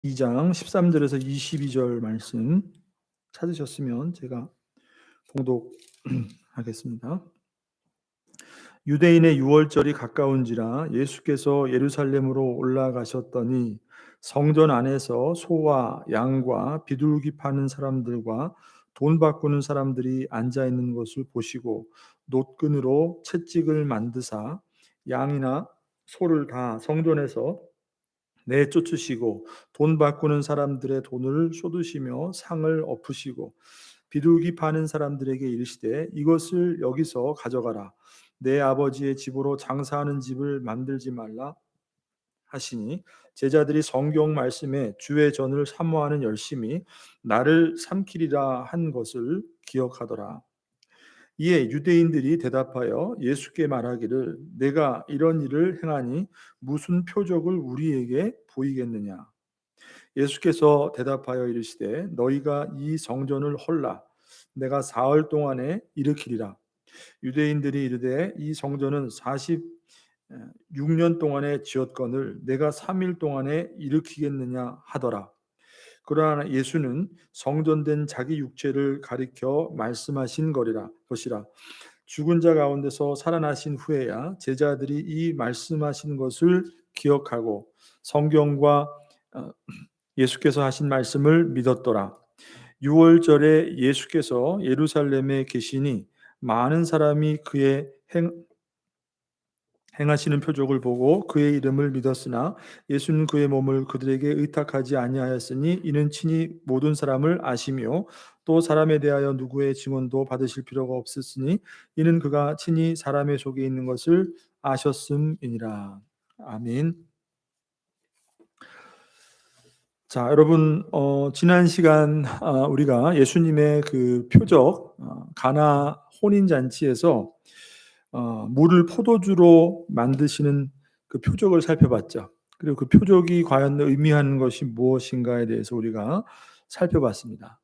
2장 13절에서 22절 말씀 찾으셨으면 제가 봉독하겠습니다. 유대인의 유월절이 가까운지라 예수께서 예루살렘으로 올라가셨더니 성전 안에서 소와 양과 비둘기 파는 사람들과 돈 바꾸는 사람들이 앉아 있는 것을 보시고 놋근으로 채찍을 만드사 양이나 소를 다 성전에서 내쫓으시고 돈 바꾸는 사람들의 돈을 쏟으시며 상을 엎으시고 비둘기 파는 사람들에게 이르시되 이것을 여기서 가져가라. 내 아버지의 집으로 장사하는 집을 만들지 말라 하시니 제자들이 성경 말씀에 주의 전을 사모하는 열심히 나를 삼키리라 한 것을 기억하더라. 이에 유대인들이 대답하여 예수께 말하기를 내가 이런 일을 행하니 무슨 표적을 우리에게 보이겠느냐. 예수께서 대답하여 이르시되 너희가 이 성전을 헐라 내가 사흘 동안에 일으키리라. 유대인들이 이르되 이 성전은 46년 동안에 지었거늘 내가 3일 동안에 일으키겠느냐 하더라. 그러나 예수는 성전된 자기 육체를 가리켜 말씀하신 것이라. 죽은 자 가운데서 살아나신 후에야 제자들이 이 말씀하신 것을 기억하고 성경과 예수께서 하신 말씀을 믿었더라. 6월절에 예수께서 예루살렘에 계시니 많은 사람이 그의 행하시는 표적을 보고 그의 이름을 믿었으나 예수는 그의 몸을 그들에게 의탁하지 아니하였으니 이는 친히 모든 사람을 아시며 또 사람에 대하여 누구의 증언도 받으실 필요가 없었으니 이는 그가 친히 사람의 속에 있는 것을 아셨음이니라. 아멘. 자, 여러분, 지난 시간 우리가 예수님의 그 표적 가나 혼인 잔치에서 물을 포도주로 만드시는 그 표적을 살펴봤죠. 그리고 그 표적이 과연 의미하는 것이 무엇인가에 대해서 우리가 살펴봤습니다.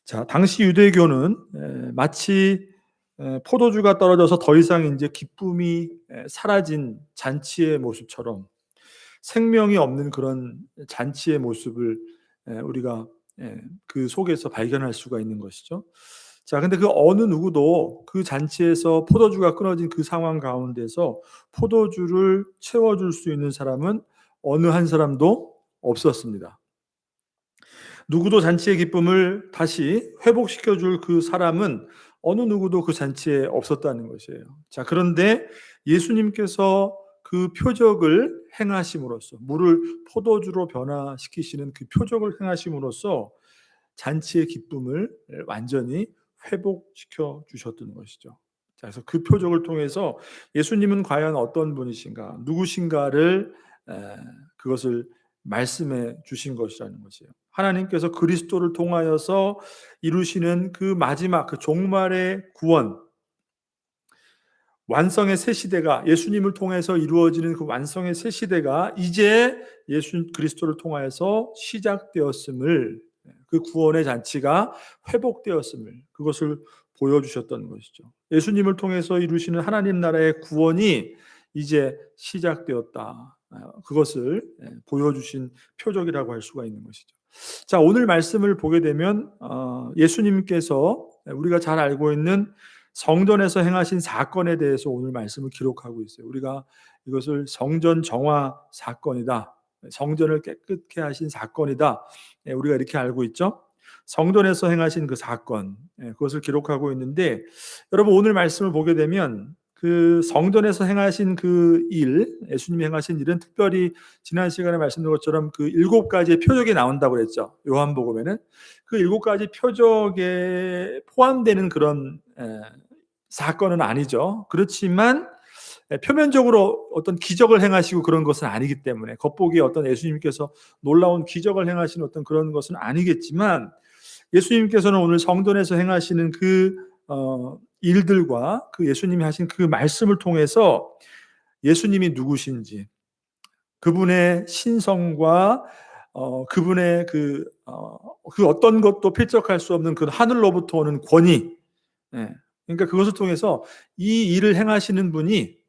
자, 당시 유대교는 마치 포도주가 떨어져서 더 이상 이제 기쁨이 사라진 잔치의 모습처럼 생명이 없는 그런 잔치의 모습을 우리가 그 속에서 발견할 수가 있는 것이죠. 자, 근데 그 어느 누구도 그 잔치에서 포도주가 끊어진 그 상황 가운데서 포도주를 채워줄 수 있는 사람은 어느 한 사람도 없었습니다. 누구도 잔치의 기쁨을 다시 회복시켜줄 그 사람은 어느 누구도 그 잔치에 없었다는 것이에요. 자, 그런데 예수님께서 그 표적을 행하심으로써 물을 포도주로 변화시키시는 그 표적을 행하심으로써 잔치의 기쁨을 완전히 회복시켜 주셨던 것이죠. 자, 그래서 그 표적을 통해서 예수님은 과연 어떤 분이신가, 누구신가를 그것을 말씀해 주신 것이라는 것이에요. 하나님께서 그리스도를 통하여서 이루시는 그 마지막 그 종말의 구원, 완성의 새 시대가 예수님을 통해서 이루어지는 그 완성의 새 시대가 이제 예수 그리스도를 통하여서 시작되었음을, 그 구원의 잔치가 회복되었음을 그것을 보여주셨던 것이죠. 예수님을 통해서 이루시는 하나님 나라의 구원이 이제 시작되었다. 그것을 보여주신 표적이라고 할 수가 있는 것이죠. 자, 오늘 말씀을 보게 되면 예수님께서 우리가 잘 알고 있는 성전에서 행하신 사건에 대해서 오늘 말씀을 기록하고 있어요. 우리가 이것을 성전 정화 사건이다, 성전을 깨끗게 하신 사건이다, 우리가 이렇게 알고 있죠. 성전에서 행하신 그 사건, 그것을 기록하고 있는데, 여러분 오늘 말씀을 보게 되면 그 성전에서 행하신 그 일, 예수님이 행하신 일은 특별히 지난 시간에 말씀드린 것처럼 그 7가지의 표적이 나온다고 그랬죠. 요한복음에는 그 7가지 표적에 포함되는 그런 사건은 아니죠. 그렇지만 표면적으로 어떤 기적을 행하시고 그런 것은 아니기 때문에, 겉보기에 어떤 예수님께서 놀라운 기적을 행하시는 어떤 그런 것은 아니겠지만, 예수님께서는 오늘 성전에서 행하시는 그 일들과 그 예수님이 하신 그 말씀을 통해서 예수님이 누구신지, 그분의 신성과 그분의 그 어떤 것도 필적할 수 없는 그 하늘로부터 오는 권위, 그러니까 그것을 통해서 이 일을 행하시는 분이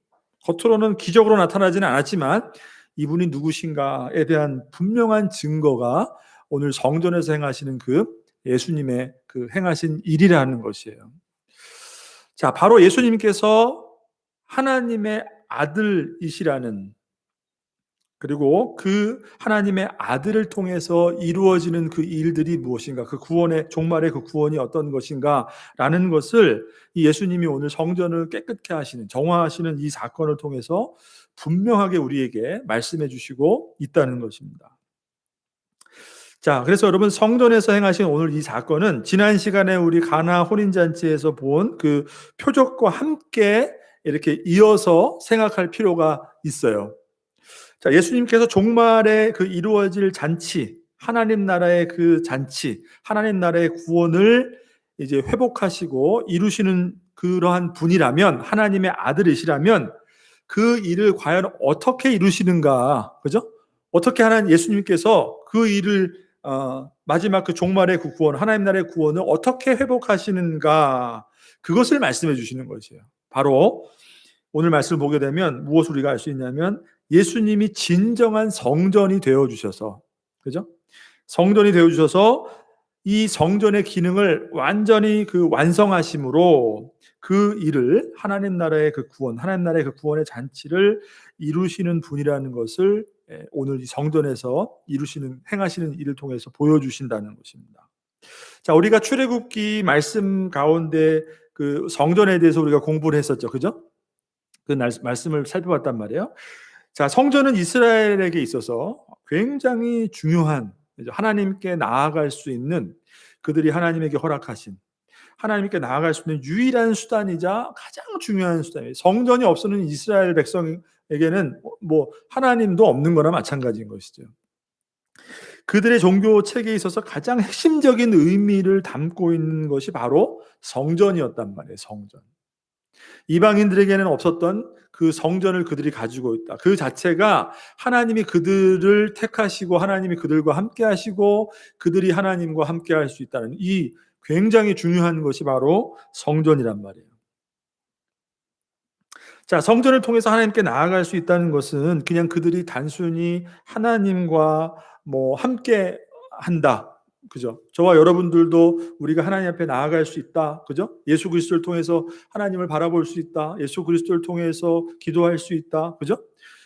겉으로는 기적으로 나타나지는 않았지만 이분이 누구신가에 대한 분명한 증거가 오늘 성전에서 행하시는 그 예수님의 그 행하신 일이라는 것이에요. 자, 바로 예수님께서 하나님의 아들이시라는, 그리고 그 하나님의 아들을 통해서 이루어지는 그 일들이 무엇인가, 그 구원의 종말의 그 구원이 어떤 것인가라는 것을 이 예수님이 오늘 성전을 깨끗게 하시는, 정화하시는 이 사건을 통해서 분명하게 우리에게 말씀해 주시고 있다는 것입니다. 자, 그래서 여러분, 성전에서 행하신 오늘 이 사건은 지난 시간에 우리 가나 혼인잔치에서 본 그 표적과 함께 이렇게 이어서 생각할 필요가 있어요. 자, 예수님께서 종말에 그 이루어질 잔치, 하나님 나라의 그 잔치, 하나님 나라의 구원을 이제 회복하시고 이루시는 그러한 분이라면, 하나님의 아들이시라면 그 일을 과연 어떻게 이루시는가, 그죠? 어떻게 하나님 예수님께서 그 일을 마지막 그 종말의 그 구원, 하나님 나라의 구원을 어떻게 회복하시는가, 그것을 말씀해 주시는 것이에요. 바로 오늘 말씀을 보게 되면 무엇을 우리가 알 수 있냐면, 예수님이 진정한 성전이 되어 주셔서, 그죠? 성전이 되어 주셔서 이 성전의 기능을 완전히 그 완성하심으로 그 일을, 하나님 나라의 그 구원, 하나님 나라의 그 구원의 잔치를 이루시는 분이라는 것을 오늘 이 성전에서 이루시는, 행하시는 일을 통해서 보여주신다는 것입니다. 자, 우리가 출애굽기 말씀 가운데 그 성전에 대해서 우리가 공부를 했었죠, 그죠? 그 말씀을 살펴봤단 말이에요. 자, 성전은 이스라엘에게 있어서 굉장히 중요한, 하나님께 나아갈 수 있는, 그들이 하나님에게 허락하신 하나님께 나아갈 수 있는 유일한 수단이자 가장 중요한 수단이에요. 성전이 없으면 이스라엘 백성에게는 뭐 하나님도 없는 거나 마찬가지인 것이죠. 그들의 종교 체계에 있어서 가장 핵심적인 의미를 담고 있는 것이 바로 성전이었단 말이에요. 성전. 이방인들에게는 없었던 그 성전을 그들이 가지고 있다. 그 자체가 하나님이 그들을 택하시고 하나님이 그들과 함께 하시고 그들이 하나님과 함께 할 수 있다는 이 굉장히 중요한 것이 바로 성전이란 말이에요. 자, 성전을 통해서 하나님께 나아갈 수 있다는 것은 그냥 그들이 단순히 하나님과 뭐 함께 한다, 그죠? 저와 여러분들도 우리가 하나님 앞에 나아갈 수 있다, 그죠? 예수 그리스도를 통해서 하나님을 바라볼 수 있다, 예수 그리스도를 통해서 기도할 수 있다, 그죠?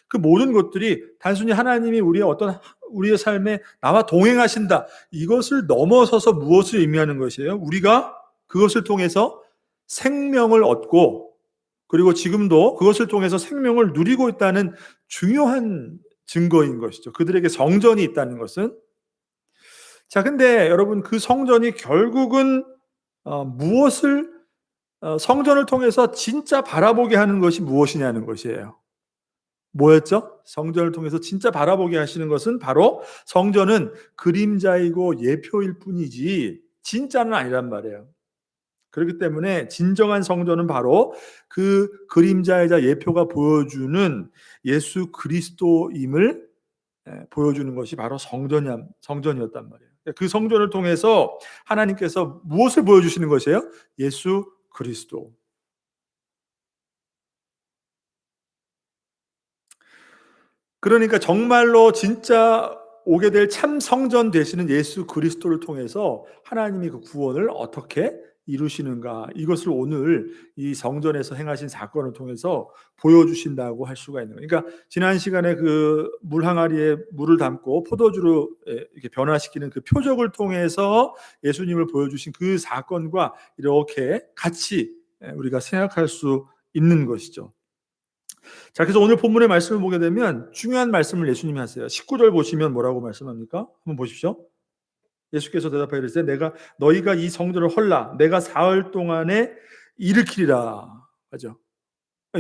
그 모든 것들이 단순히 하나님이 우리의 삶에 나와 동행하신다, 이것을 넘어서서 무엇을 의미하는 것이에요? 우리가 그것을 통해서 생명을 얻고, 그리고 지금도 그것을 통해서 생명을 누리고 있다는 중요한 증거인 것이죠. 그들에게 성전이 있다는 것은. 자, 근데 여러분, 그 성전이 결국은 무엇을, 성전을 통해서 진짜 바라보게 하는 것이 무엇이냐는 것이에요. 뭐였죠? 성전을 통해서 진짜 바라보게 하시는 것은 바로, 성전은 그림자이고 예표일 뿐이지 진짜는 아니란 말이에요. 그렇기 때문에 진정한 성전은 바로 그 그림자이자 예표가 보여주는 예수 그리스도임을 보여주는 것이 바로 성전이었단 말이에요. 그 성전을 통해서 하나님께서 무엇을 보여주시는 것이에요? 예수 그리스도. 그러니까 정말로 진짜 오게 될 참 성전 되시는 예수 그리스도를 통해서 하나님이 그 구원을 어떻게 이루시는가, 이것을 오늘 이 성전에서 행하신 사건을 통해서 보여주신다고 할 수가 있는 거예요. 그러니까 지난 시간에 그 물 항아리에 물을 담고 포도주로 이렇게 변화시키는 그 표적을 통해서 예수님을 보여주신 그 사건과 이렇게 같이 우리가 생각할 수 있는 것이죠. 자, 그래서 오늘 본문의 말씀을 보게 되면 중요한 말씀을 예수님이 하세요. 19절 보시면 뭐라고 말씀합니까? 한번 보십시오. 예수께서 대답하여 이르시되 너희가 이 성전을 헐라 내가 사흘 동안에 일으키리라 하죠.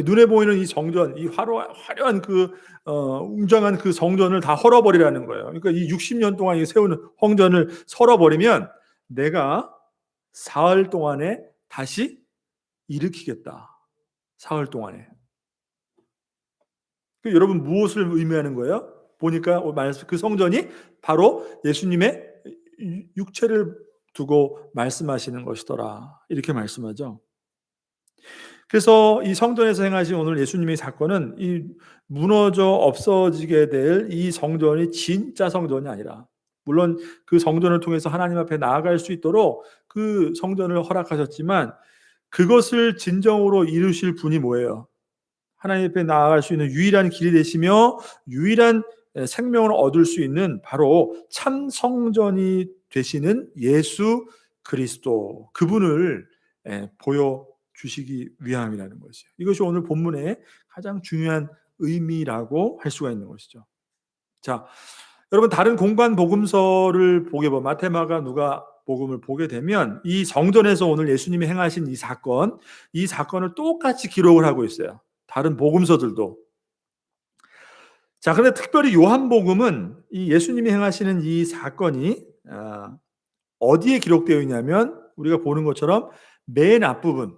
눈에 보이는 이 성전, 이 화려한 그 웅장한 그 성전을 다 헐어버리라는 거예요. 그러니까 이 60년 동안 세우는 성전을 헐어버리면 내가 사흘 동안에 다시 일으키겠다. 사흘 동안에. 여러분, 무엇을 의미하는 거예요? 보니까 그 성전이 바로 예수님의 육체를 두고 말씀하시는 것이더라, 이렇게 말씀하죠. 그래서 이 성전에서 행하신 오늘 예수님의 사건은 이 무너져 없어지게 될 이 성전이 진짜 성전이 아니라, 물론 그 성전을 통해서 하나님 앞에 나아갈 수 있도록 그 성전을 허락하셨지만 그것을 진정으로 이루실 분이 뭐예요? 하나님 앞에 나아갈 수 있는 유일한 길이 되시며 유일한 생명을 얻을 수 있는 바로 참 성전이 되시는 예수 그리스도, 그분을 보여주시기 위함이라는 것이죠. 이것이 오늘 본문의 가장 중요한 의미라고 할 수가 있는 것이죠. 자, 여러분, 다른 공간 복음서를 보게 보면 마태, 마가, 누가 복음을 보게 되면 이 성전에서 오늘 예수님이 행하신 이 사건을 똑같이 기록을 하고 있어요. 다른 복음서들도. 자, 그런데 특별히 요한복음은 이 예수님이 행하시는 이 사건이 어디에 기록되어 있냐면 우리가 보는 것처럼 맨 앞부분,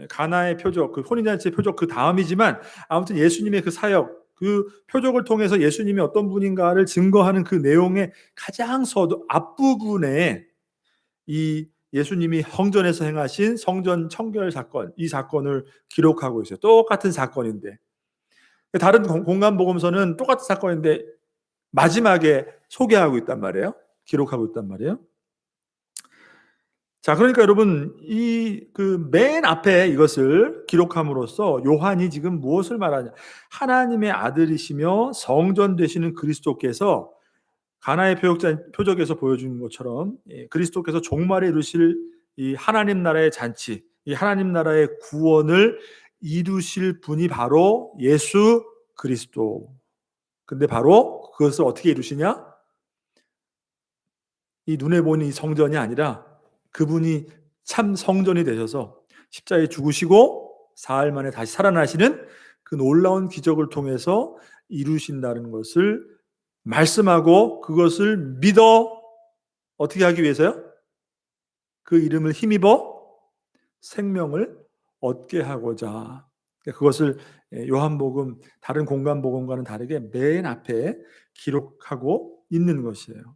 가나의 표적, 그 혼인잔치의 표적 그 다음이지만 아무튼 예수님의 그 사역, 그 표적을 통해서 예수님이 어떤 분인가를 증거하는 그 내용의 가장 앞부분에 이 예수님이 성전에서 행하신 성전 청결 사건, 이 사건을 기록하고 있어요. 똑같은 사건인데, 다른 공간 복음서는 똑같은 사건인데 마지막에 소개하고 있단 말이에요. 기록하고 있단 말이에요. 자, 그러니까 여러분, 이 그 맨 앞에 이것을 기록함으로써 요한이 지금 무엇을 말하냐? 하나님의 아들이시며 성전 되시는 그리스도께서 가나의 표적에서 보여준 것처럼 그리스도께서 종말에 이루실 이 하나님 나라의 잔치, 이 하나님 나라의 구원을 이루실 분이 바로 예수 그리스도. 근데 바로 그것을 어떻게 이루시냐? 이 눈에 보이는 이 성전이 아니라 그분이 참 성전이 되셔서 십자가에 죽으시고 사흘 만에 다시 살아나시는 그 놀라운 기적을 통해서 이루신다는 것을 말씀하고, 그것을 믿어 어떻게 하기 위해서요? 그 이름을 힘입어 생명을 얻게 하고자. 그것을 요한복음 다른 공간 복음과는 다르게 맨 앞에 기록하고 있는 것이에요.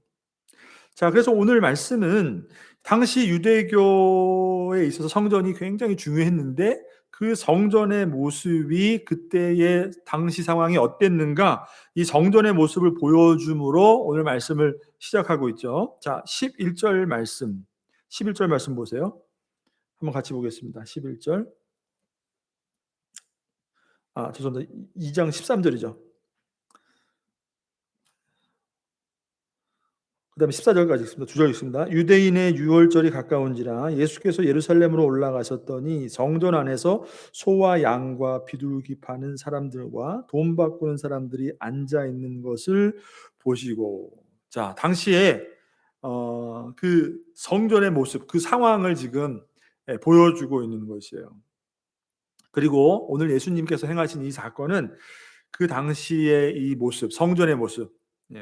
자, 그래서 오늘 말씀은 당시 유대교에 있어서 성전이 굉장히 중요했는데 그 성전의 모습이 그때의 당시 상황이 어땠는가, 이 성전의 모습을 보여줌으로 오늘 말씀을 시작하고 있죠. 자, 11절 말씀 보세요. 한번 같이 보겠습니다. 11절. 죄송합니다. 2장 13절이죠. 그 다음에 14절까지 있습니다. 2절 있습니다. 유대인의 유월절이 가까운지라 예수께서 예루살렘으로 올라가셨더니 성전 안에서 소와 양과 비둘기 파는 사람들과 돈 바꾸는 사람들이 앉아 있는 것을 보시고. 자, 당시에 그 성전의 모습, 그 상황을 지금 보여주고 있는 것이에요. 그리고 오늘 예수님께서 행하신 이 사건은 그 당시의 이 모습, 성전의 모습,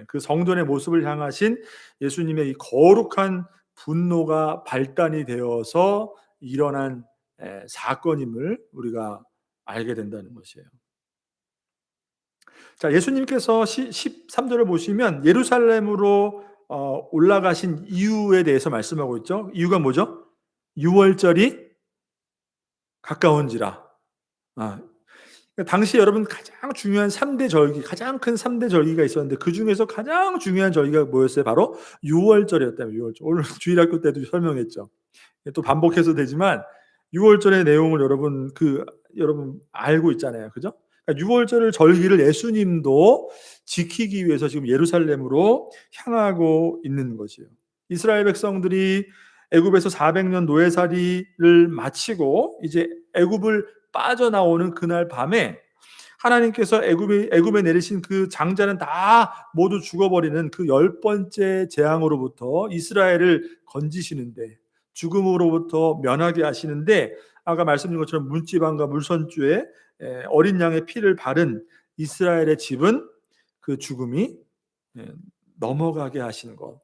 그 성전의 모습을 향하신 예수님의 이 거룩한 분노가 발단이 되어서 일어난 사건임을 우리가 알게 된다는 것이에요. 자, 예수님께서 13절을 보시면 예루살렘으로 올라가신 이유에 대해서 말씀하고 있죠. 이유가 뭐죠? 유월절이 가까운지라. 당시 여러분 가장 중요한 3대 절기, 가장 큰 3대 절기가 있었는데 그 중에서 가장 중요한 절기가 뭐였어요? 바로 유월절이었다면. 유월절. 오늘 주일학교 때도 설명했죠. 또 반복해서 되지만 유월절의 내용을 여러분 알고 있잖아요. 그죠? 그러니까 유월절을 절기를 예수님도 지키기 위해서 지금 예루살렘으로 향하고 있는 것이에요. 이스라엘 백성들이 애굽에서 400년 노예살이를 마치고 이제 애굽을 빠져나오는 그날 밤에 하나님께서 애굽에 내리신 그 장자는 다 모두 죽어버리는 그 10번째 재앙으로부터 이스라엘을 건지시는데, 죽음으로부터 면하게 하시는데, 아까 말씀드린 것처럼 문지방과 물선주에 어린 양의 피를 바른 이스라엘의 집은 그 죽음이 넘어가게 하시는 것.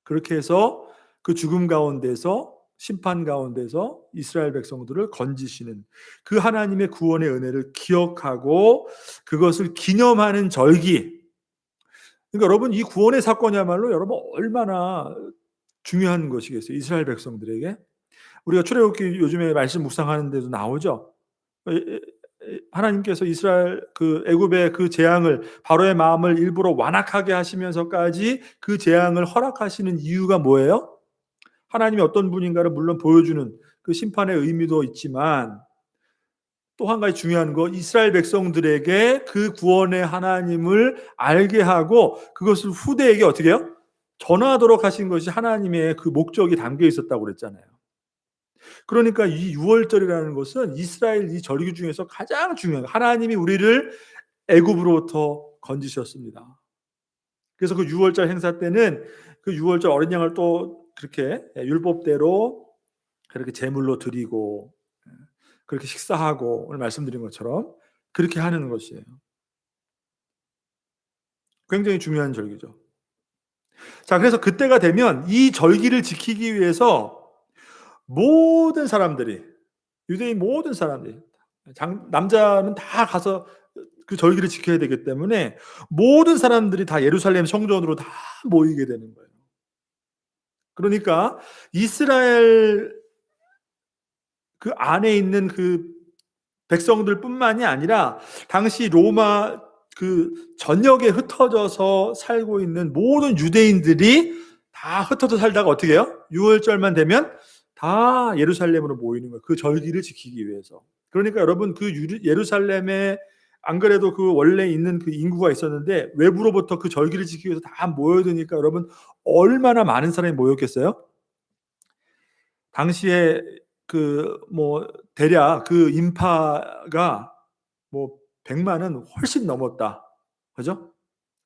그렇게 해서 그 죽음 가운데서, 심판 가운데서 이스라엘 백성들을 건지시는 그 하나님의 구원의 은혜를 기억하고 그것을 기념하는 절기. 그러니까 여러분, 이 구원의 사건이야말로 여러분 얼마나 중요한 것이겠어요, 이스라엘 백성들에게. 우리가 출애굽기 요즘에 말씀 묵상하는 데도 나오죠. 하나님께서 이스라엘 그 애굽의 그 재앙을 바로의 마음을 일부러 완악하게 하시면서까지 그 재앙을 허락하시는 이유가 뭐예요? 하나님이 어떤 분인가를 물론 보여주는 그 심판의 의미도 있지만 또 한 가지 중요한 거 이스라엘 백성들에게 그 구원의 하나님을 알게 하고 그것을 후대에게 어떻게 해요? 전하도록 하신 것이 하나님의 그 목적이 담겨 있었다고 그랬잖아요. 그러니까 이 유월절이라는 것은 이스라엘 이 절기 중에서 가장 중요한 하나님이 우리를 애굽으로부터 건지셨습니다. 그래서 그 유월절 행사 때는 그 유월절 어린 양을 또 그렇게 율법대로 그렇게 제물로 드리고 그렇게 식사하고 오늘 말씀드린 것처럼 그렇게 하는 것이에요. 굉장히 중요한 절기죠. 자, 그래서 그때가 되면 이 절기를 지키기 위해서 모든 사람들이 유대인 모든 사람들이 남자는 다 가서 그 절기를 지켜야 되기 때문에 모든 사람들이 다 예루살렘 성전으로 다 모이게 되는 거예요. 그러니까 이스라엘 그 안에 있는 그 백성들뿐만이 아니라 당시 로마 그 전역에 흩어져서 살고 있는 모든 유대인들이 다 흩어져 살다가 어떻게 해요? 6월절만 되면 다 예루살렘으로 모이는 거예요. 그 절기를 지키기 위해서. 그러니까 여러분 그 예루살렘에 안 그래도 그 원래 있는 그 인구가 있었는데 외부로부터 그 절기를 지키기 위해서 다 모여드니까 여러분 얼마나 많은 사람이 모였겠어요? 당시에 그 뭐 대략 그 인파가 뭐 100만은 훨씬 넘었다. 그죠?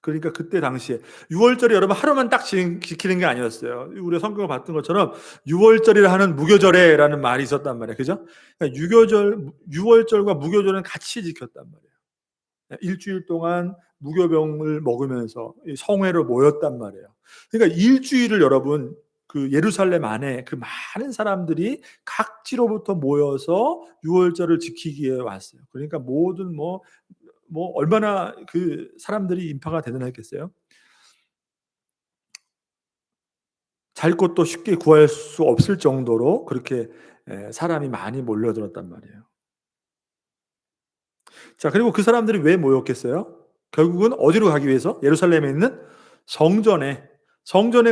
그러니까 그때 당시에 6월절이 여러분 하루만 딱 지키는 게 아니었어요. 우리가 성경을 봤던 것처럼 6월절이라 하는 무교절에라는 말이 있었단 말이에요. 그죠? 그러니까 6월절과 무교절은 같이 지켰단 말이에요. 일주일 동안 무교병을 먹으면서 성회로 모였단 말이에요. 그러니까 일주일을 여러분 그 예루살렘 안에 그 많은 사람들이 각지로부터 모여서 유월절을 지키기 위해 왔어요. 그러니까 모든 뭐 얼마나 그 사람들이 인파가 대단했겠어요. 잘 곳도 쉽게 구할 수 없을 정도로 그렇게 사람이 많이 몰려들었단 말이에요. 자, 그리고 그 사람들이 왜 모였겠어요? 결국은 어디로 가기 위해서? 예루살렘에 있는 성전에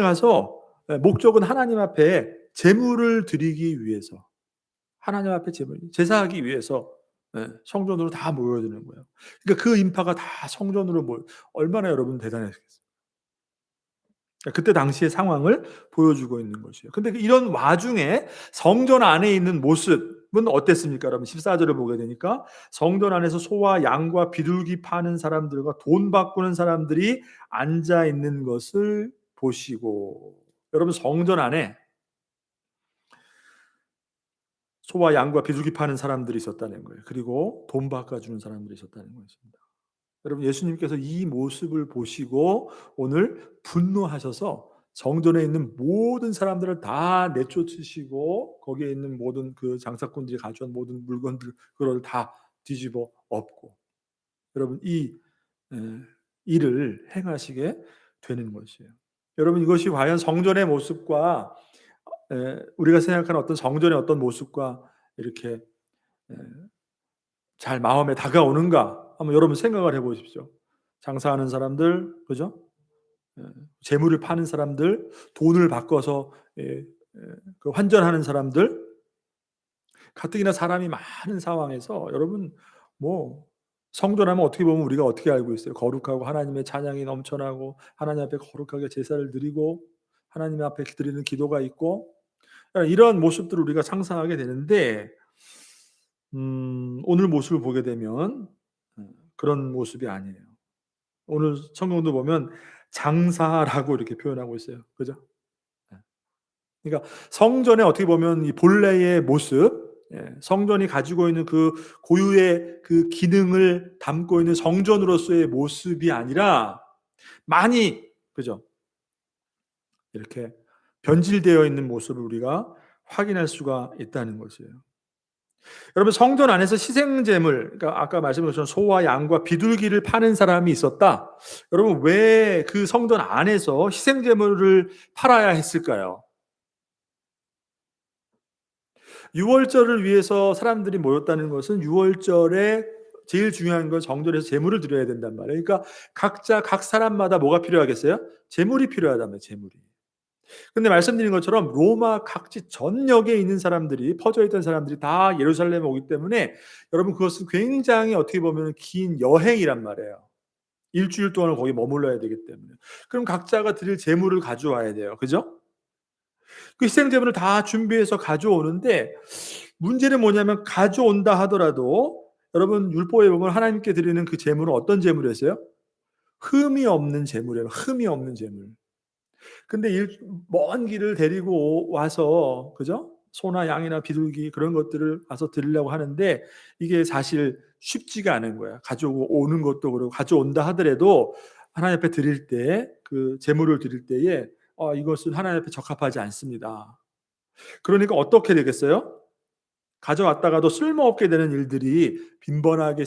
가서 목적은 하나님 앞에 제물을 드리기 위해서 하나님 앞에 제사하기 위해서 성전으로 다 모여드는 거예요. 그러니까 그 인파가 다 성전으로 얼마나 여러분 대단했겠어요. 그때 당시의 상황을 보여주고 있는 것이에요. 근데 이런 와중에 성전 안에 있는 모습은 어땠습니까? 여러분 14절을 보게 되니까 성전 안에서 소와 양과 비둘기 파는 사람들과 돈 바꾸는 사람들이 앉아 있는 것을 보시고 여러분 성전 안에 소와 양과 비둘기 파는 사람들이 있었다는 거예요. 그리고 돈 바꿔주는 사람들이 있었다는 것입니다. 여러분 예수님께서 이 모습을 보시고 오늘 분노하셔서 성전에 있는 모든 사람들을 다 내쫓으시고 거기에 있는 모든 그 장사꾼들이 가져온 모든 물건들 그걸 다 뒤집어 엎고 여러분 이 일을 행하시게 되는 것이에요. 여러분 이것이 과연 성전의 모습과 우리가 생각하는 어떤 성전의 어떤 모습과 이렇게 잘 마음에 다가오는가 한번 여러분 생각을 해보십시오. 장사하는 사람들, 그죠? 재물을 파는 사람들, 돈을 바꿔서 그 환전하는 사람들, 가뜩이나 사람이 많은 상황에서 여러분 뭐 성전하면 어떻게 보면 우리가 어떻게 알고 있어요? 거룩하고 하나님의 찬양이 넘쳐나고 하나님 앞에 거룩하게 제사를 드리고 하나님 앞에 드리는 기도가 있고 이런 모습들을 우리가 상상하게 되는데 오늘 모습을 보게 되면 그런 모습이 아니에요. 오늘 성경도 보면 장사라고 이렇게 표현하고 있어요. 그죠? 그러니까 성전에 어떻게 보면 이 본래의 모습, 성전이 가지고 있는 그 고유의 그 기능을 담고 있는 성전으로서의 모습이 아니라 많이 그죠? 이렇게 변질되어 있는 모습을 우리가 확인할 수가 있다는 것이에요. 여러분 성전 안에서 희생제물, 그러니까 아까 말씀드린 것처럼 소와 양과 비둘기를 파는 사람이 있었다. 여러분 왜 그 성전 안에서 희생제물을 팔아야 했을까요? 유월절을 위해서 사람들이 모였다는 것은 유월절에 제일 중요한 건 정절에서 제물을 드려야 된단 말이에요. 그러니까 각자 각 사람마다 뭐가 필요하겠어요? 제물이 필요하단 말이에요. 제물이. 근데 말씀드린 것처럼 로마 각지 전역에 있는 사람들이 퍼져 있던 사람들이 다 예루살렘에 오기 때문에 여러분 그것은 굉장히 어떻게 보면 긴 여행이란 말이에요. 일주일 동안을 거기 머물러야 되기 때문에. 그럼 각자가 드릴 제물을 가져와야 돼요. 그죠? 그 희생 제물을 다 준비해서 가져오는데 문제는 뭐냐면 가져온다 하더라도 여러분 율법에 보면 하나님께 드리는 그 제물은 어떤 제물이었어요? 흠이 없는 제물이에요. 흠이 없는 제물. 근데 먼 길을 데리고 와서 그죠? 소나 양이나 비둘기 그런 것들을 와서 드리려고 하는데 이게 사실 쉽지가 않은 거야. 가져오는 것도 그렇고 가져온다 하더라도 하나님 앞에 드릴 때 그 제물을 드릴 때에 이것은 하나님 앞에 적합하지 않습니다. 그러니까 어떻게 되겠어요? 가져왔다가도 쓸모없게 되는 일들이 빈번하게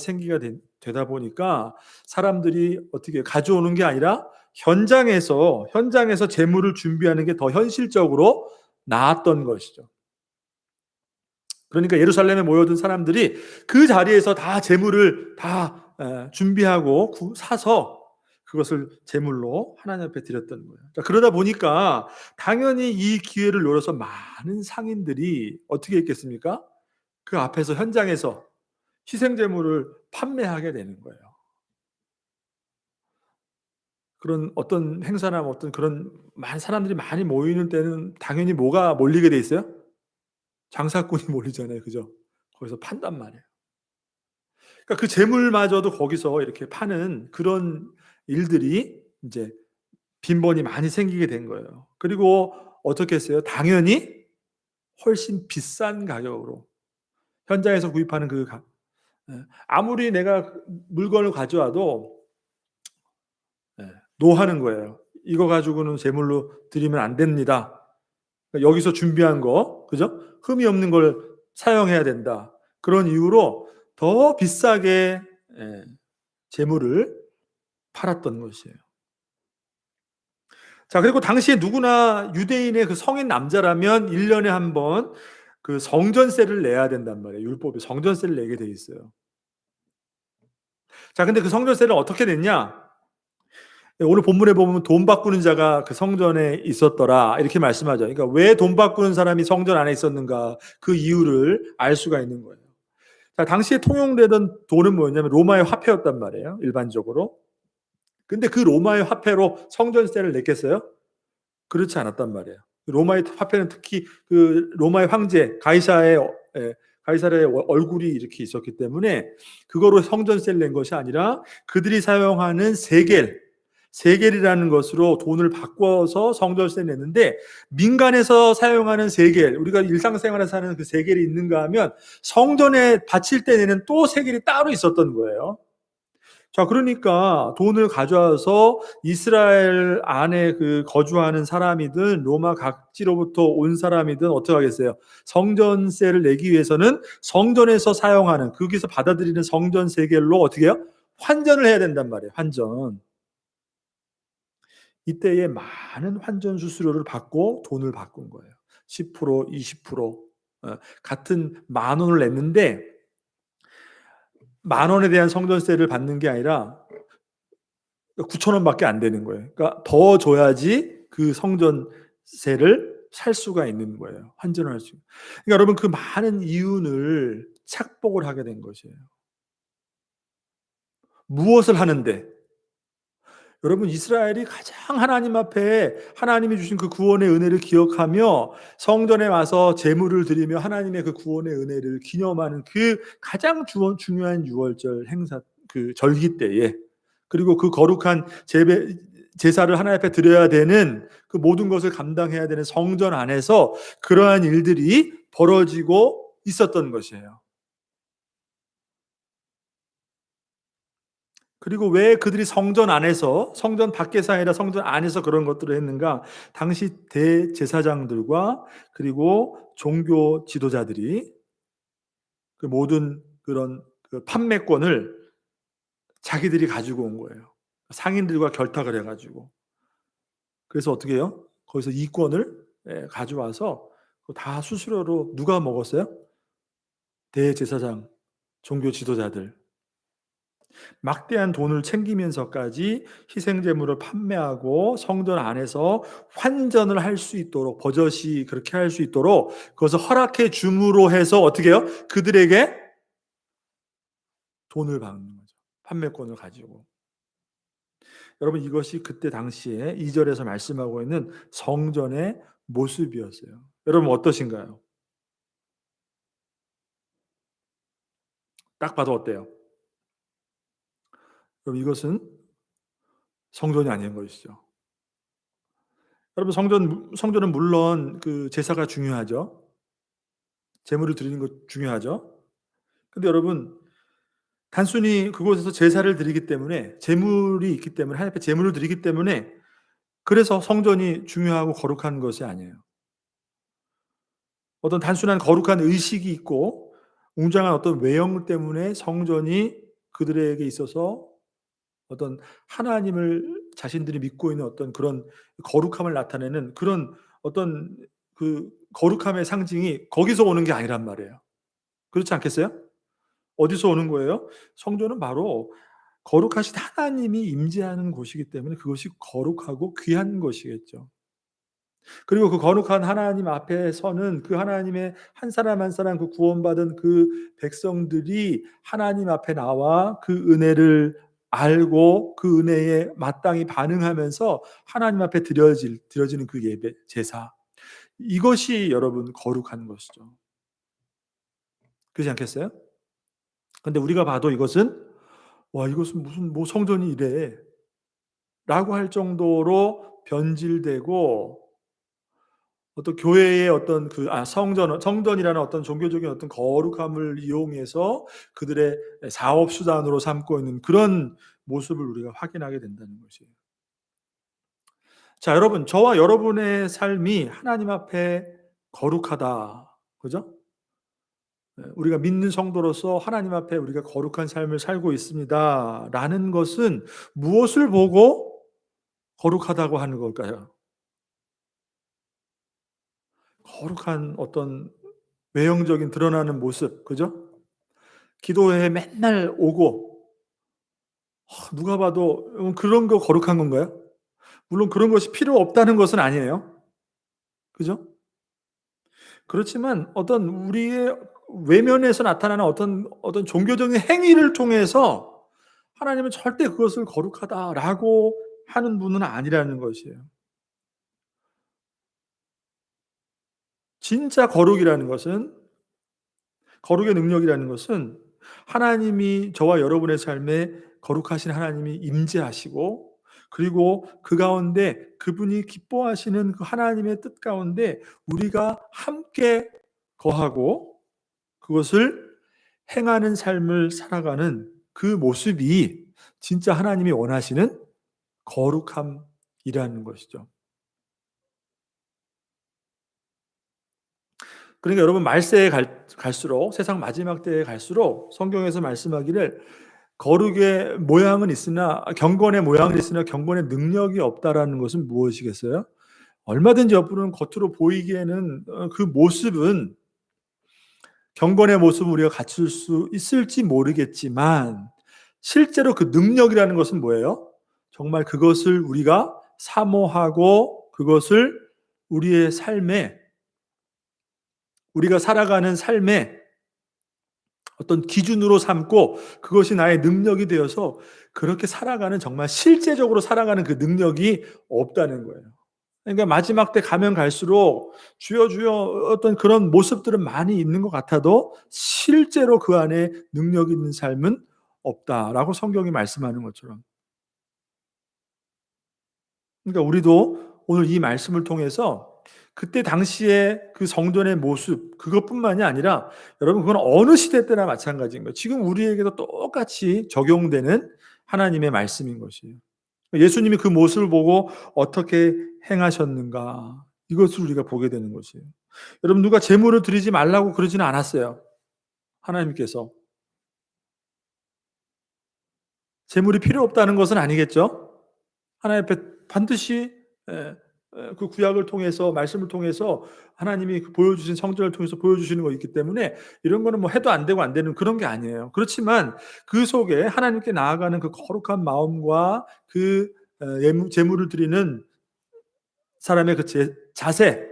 되다 보니까 사람들이 어떻게 가져오는 게 아니라 현장에서 재물을 준비하는 게 더 현실적으로 나았던 것이죠. 그러니까 예루살렘에 모여든 사람들이 그 자리에서 다 재물을 다 준비하고 사서 그것을 제물로 하나님 앞에 드렸던 거예요. 그러다 보니까 당연히 이 기회를 노려서 많은 상인들이 어떻게 했겠습니까? 그 앞에서 현장에서 희생 제물을 판매하게 되는 거예요. 그런 어떤 행사나 어떤 그런 많은 사람들이 많이 모이는 때는 당연히 뭐가 몰리게 돼 있어요? 장사꾼이 몰리잖아요. 그죠? 거기서 판단 말이에요. 그러니까 그 재물마저도 거기서 이렇게 파는 그런 일들이 이제 빈번히 많이 생기게 된 거예요. 그리고 어떻게 했어요? 당연히 훨씬 비싼 가격으로 현장에서 구입하는 아무리 내가 물건을 가져와도 노하는 거예요. 이거 가지고는 제물로 드리면 안 됩니다. 그러니까 여기서 준비한 거, 그죠? 흠이 없는 걸 사용해야 된다. 그런 이유로 더 비싸게 제물을 팔았던 것이에요. 자, 그리고 당시에 누구나 유대인의 그 성인 남자라면 1년에 한 번 그 성전세를 내야 된단 말이에요. 율법에 성전세를 내게 돼 있어요. 자, 근데 그 성전세를 어떻게 냈냐? 오늘 본문에 보면 돈 바꾸는 자가 그 성전에 있었더라 이렇게 말씀하죠. 그러니까 왜 돈 바꾸는 사람이 성전 안에 있었는가 그 이유를 알 수가 있는 거예요. 자, 당시에 통용되던 돈은 뭐였냐면 로마의 화폐였단 말이에요. 일반적으로. 근데 그 로마의 화폐로 성전세를 냈겠어요? 그렇지 않았단 말이에요. 로마의 화폐는 특히 그 로마의 황제 가이사의 얼굴이 이렇게 있었기 때문에 그거로 성전세를 낸 것이 아니라 그들이 사용하는 세겔이라는 것으로 돈을 바꿔서 성전세를 냈는데 민간에서 사용하는 세겔, 우리가 일상생활에서 하는 그 세겔이 있는가 하면 성전에 바칠 때 내는 또 세겔이 따로 있었던 거예요. 자, 그러니까 돈을 가져와서 이스라엘 안에 그 거주하는 사람이든 로마 각지로부터 온 사람이든 어떻게 하겠어요? 성전세를 내기 위해서는 성전에서 사용하는 거기서 받아들이는 성전 세겔로 어떻게 해요? 환전을 해야 된단 말이에요. 환전. 이때에 많은 환전 수수료를 받고 돈을 바꾼 거예요. 10%, 20% 같은 만 원을 냈는데 만 원에 대한 성전세를 받는 게 아니라 9천 원밖에 안 되는 거예요. 그러니까 더 줘야지 그 성전세를 살 수가 있는 거예요. 환전을 할 수. 그러니까 여러분 그 많은 이윤을 착복을 하게 된 것이에요. 무엇을 하는데? 여러분 이스라엘이 가장 하나님 앞에 하나님이 주신 그 구원의 은혜를 기억하며 성전에 와서 제물을 드리며 하나님의 그 구원의 은혜를 기념하는 그 가장 중요한 유월절 행사 그 절기 때에 그리고 그 거룩한 제사를 하나님 앞에 드려야 되는 그 모든 것을 감당해야 되는 성전 안에서 그러한 일들이 벌어지고 있었던 것이에요. 그리고 왜 그들이 성전 밖에서 아니라 성전 안에서 그런 것들을 했는가? 당시 대제사장들과 그리고 종교 지도자들이 그 모든 그런 그 판매권을 자기들이 가지고 온 거예요. 상인들과 결탁을 해가지고. 그래서 어떻게 해요? 거기서 이권을 가져와서 그거 다 수수료로 누가 먹었어요? 대제사장, 종교 지도자들. 막대한 돈을 챙기면서까지 희생 제물을 판매하고 성전 안에서 환전을 할 수 있도록, 버젓이 그렇게 할 수 있도록 그것을 허락해 줌으로 해서 어떻게 해요? 그들에게 돈을 받는 거죠. 판매권을 가지고. 여러분, 이것이 그때 당시에 2절에서 말씀하고 있는 성전의 모습이었어요. 여러분 어떠신가요? 딱 봐도 어때요? 여러분, 이것은 성전이 아닌 것이죠. 여러분, 성전은 물론 그 제사가 중요하죠. 제물을 드리는 것 중요하죠. 근데 여러분, 단순히 그곳에서 제사를 드리기 때문에, 제물이 있기 때문에, 하나님 앞에 제물을 드리기 때문에 그래서 성전이 중요하고 거룩한 것이 아니에요. 어떤 단순한 거룩한 의식이 있고 웅장한 어떤 외형 때문에 성전이 그들에게 있어서 어떤 하나님을 자신들이 믿고 있는 어떤 그런 거룩함을 나타내는 그런 어떤 그 거룩함의 상징이 거기서 오는 게 아니란 말이에요. 그렇지 않겠어요? 어디서 오는 거예요? 성전은 바로 거룩하신 하나님이 임재하는 곳이기 때문에 그것이 거룩하고 귀한 것이겠죠. 그리고 그 거룩한 하나님 앞에 서는 그 하나님의 한 사람 한 사람 그 구원받은 그 백성들이 하나님 앞에 나와 그 은혜를 알고 그 은혜에 마땅히 반응하면서 하나님 앞에 드려지는 그 예배, 제사. 이것이 여러분 거룩한 것이죠. 그렇지 않겠어요? 근데 우리가 봐도 이것은 와, 이것은 무슨 뭐 성전이 이래 라고 할 정도로 변질되고 어떤 교회의 어떤 성전이라는 어떤 종교적인 어떤 거룩함을 이용해서 그들의 사업 수단으로 삼고 있는 그런 모습을 우리가 확인하게 된다는 것이에요. 자, 여러분, 저와 여러분의 삶이 하나님 앞에 거룩하다. 그죠? 우리가 믿는 성도로서 하나님 앞에 우리가 거룩한 삶을 살고 있습니다. 라는 것은 무엇을 보고 거룩하다고 하는 걸까요? 거룩한 어떤 외형적인 드러나는 모습, 그죠? 기도회에 맨날 오고 누가 봐도 그런 거 거룩한 건가요? 물론 그런 것이 필요 없다는 것은 아니에요. 그죠? 그렇지만 어떤 우리의 외면에서 나타나는 어떤 종교적인 행위를 통해서 하나님은 절대 그것을 거룩하다라고 하는 분은 아니라는 것이에요. 진짜 거룩의 능력이라는 것은 하나님이 저와 여러분의 삶에 거룩하신 하나님이 임재하시고 그리고 그 가운데 그분이 기뻐하시는 그 하나님의 뜻 가운데 우리가 함께 거하고 그것을 행하는 삶을 살아가는 그 모습이 진짜 하나님이 원하시는 거룩함이라는 것이죠. 그러니까 여러분 말세에 갈수록 세상 마지막 때에 갈수록 성경에서 말씀하기를 거룩의 모양은 있으나 경건의 모양은 있으나 경건의 능력이 없다라는 것은 무엇이겠어요? 얼마든지 옆으로는 겉으로 보이기에는 그 모습은 경건의 모습을 우리가 갖출 수 있을지 모르겠지만 실제로 그 능력이라는 것은 뭐예요? 정말 그것을 우리가 사모하고 그것을 우리의 삶에 우리가 살아가는 삶에 어떤 기준으로 삼고 그것이 나의 능력이 되어서 그렇게 살아가는 정말 실제적으로 살아가는 그 능력이 없다는 거예요. 그러니까 마지막 때 가면 갈수록 주여 주여 어떤 그런 모습들은 많이 있는 것 같아도 실제로 그 안에 능력 있는 삶은 없다라고 성경이 말씀하는 것처럼. 그러니까 우리도 오늘 이 말씀을 통해서 그때 당시에 그 성전의 모습 그것뿐만이 아니라 여러분 그건 어느 시대 때나 마찬가지인 거예요. 지금 우리에게도 똑같이 적용되는 하나님의 말씀인 것이에요. 예수님이 그 모습을 보고 어떻게 행하셨는가 이것을 우리가 보게 되는 것이에요. 여러분 누가 제물을 드리지 말라고 그러지는 않았어요. 하나님께서. 제물이 필요 없다는 것은 아니겠죠. 하나님 앞에 반드시 예, 그 구약을 통해서 말씀을 통해서 하나님이 보여주신 성전을 통해서 보여주시는 거 있기 때문에 이런 거는 뭐 해도 안 되고 안 되는 그런 게 아니에요. 그렇지만 그 속에 하나님께 나아가는 그 거룩한 마음과 그 제물을 드리는 사람의 그 자세,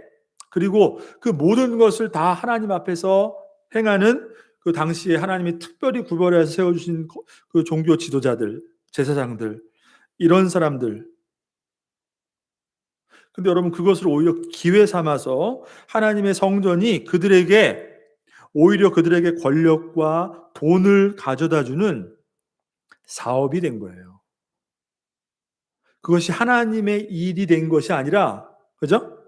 그리고 그 모든 것을 다 하나님 앞에서 행하는 그 당시에 하나님이 특별히 구별해서 세워주신 그 종교 지도자들, 제사장들, 이런 사람들. 근데 여러분, 그것을 오히려 기회 삼아서 하나님의 성전이 오히려 그들에게 권력과 돈을 가져다 주는 사업이 된 거예요. 그것이 하나님의 일이 된 것이 아니라, 그죠?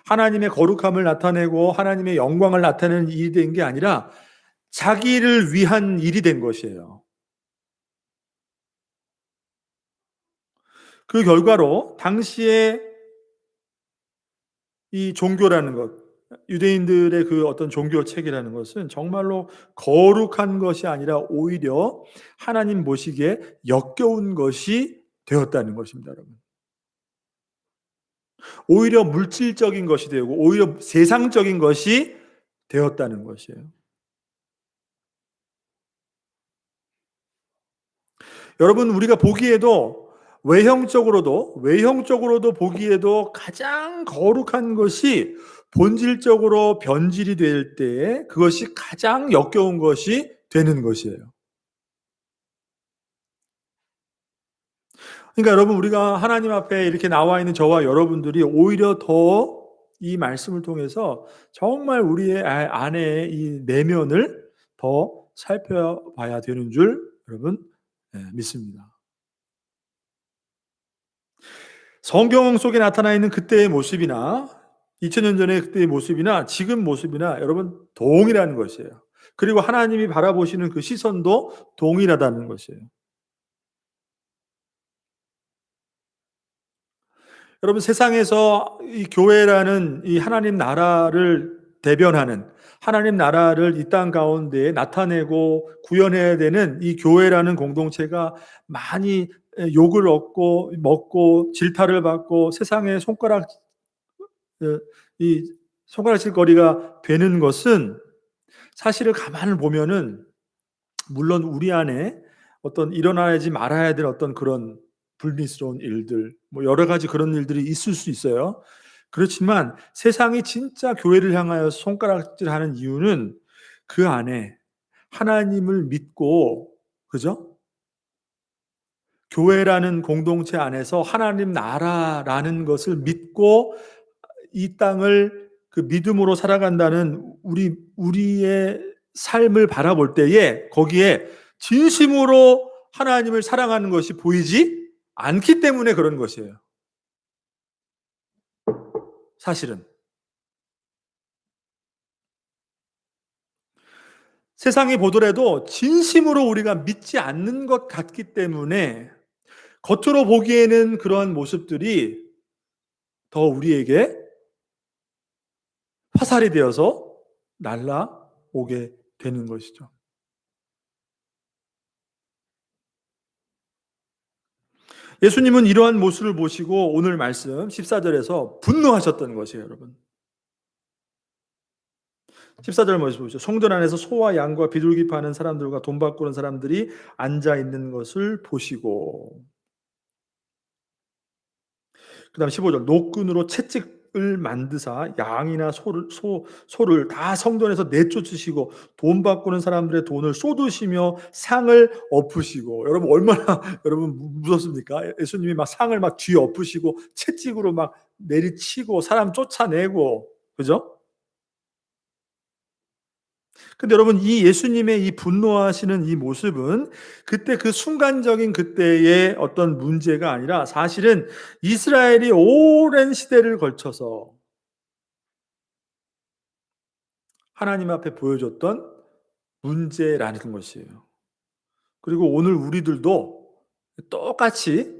하나님의 거룩함을 나타내고 하나님의 영광을 나타내는 일이 된 게 아니라 자기를 위한 일이 된 것이에요. 그 결과로 당시에 이 종교라는 것, 유대인들의 그 어떤 종교 체계라는 것은 정말로 거룩한 것이 아니라 오히려 하나님 보시기에 역겨운 것이 되었다는 것입니다, 여러분. 오히려 물질적인 것이 되고 오히려 세상적인 것이 되었다는 것이에요. 여러분, 우리가 보기에도 외형적으로도 보기에도 가장 거룩한 것이 본질적으로 변질이 될 때에 그것이 가장 역겨운 것이 되는 것이에요. 그러니까 여러분, 우리가 하나님 앞에 이렇게 나와 있는 저와 여러분들이 오히려 더 이 말씀을 통해서 정말 우리의 안의 이 내면을 더 살펴봐야 되는 줄 여러분, 믿습니다. 성경 속에 나타나 있는 그때의 모습이나 2000년 전의 그때의 모습이나 지금 모습이나 여러분 동일한 것이에요. 그리고 하나님이 바라보시는 그 시선도 동일하다는 것이에요. 여러분, 세상에서 이 교회라는 이 하나님 나라를 대변하는, 하나님 나라를 이 땅 가운데에 나타내고 구현해야 되는 이 교회라는 공동체가 많이 욕을 얻고 먹고 질타를 받고 세상의 이 손가락질 거리가 되는 것은 사실을 가만을 보면은 물론 우리 안에 어떤 일어나지 말아야 될 어떤 그런 불미스러운 일들, 뭐 여러 가지 그런 일들이 있을 수 있어요. 그렇지만 세상이 진짜 교회를 향하여 손가락질하는 이유는 그 안에 하나님을 믿고, 그죠? 교회라는 공동체 안에서 하나님 나라라는 것을 믿고 이 땅을 그 믿음으로 살아간다는 우리의 삶을 바라볼 때에 거기에 진심으로 하나님을 사랑하는 것이 보이지 않기 때문에 그런 것이에요. 사실은 세상이 보더라도 진심으로 우리가 믿지 않는 것 같기 때문에 겉으로 보기에는 그러한 모습들이 더 우리에게 화살이 되어서 날아오게 되는 것이죠. 예수님은 이러한 모습을 보시고 오늘 말씀 14절에서 분노하셨던 것이에요, 여러분. 14절 먼저 보시죠. 성전 안에서 소와 양과 비둘기 파는 사람들과 돈 바꾸는 사람들이 앉아 있는 것을 보시고, 그다음 15절 노끈으로 채찍을 만드사 양이나 소를 다 성전에서 내쫓으시고 돈 바꾸는 사람들의 돈을 쏟으시며 상을 엎으시고. 여러분, 얼마나 여러분 무섭습니까? 예수님이 막 상을 막 뒤에 엎으시고 채찍으로 막 내리치고 사람 쫓아내고, 그죠? 근데 여러분, 이 예수님의 이 분노하시는 이 모습은 그때 그 순간적인 그때의 어떤 문제가 아니라 사실은 이스라엘이 오랜 시대를 걸쳐서 하나님 앞에 보여줬던 문제라는 것이에요. 그리고 오늘 우리들도 똑같이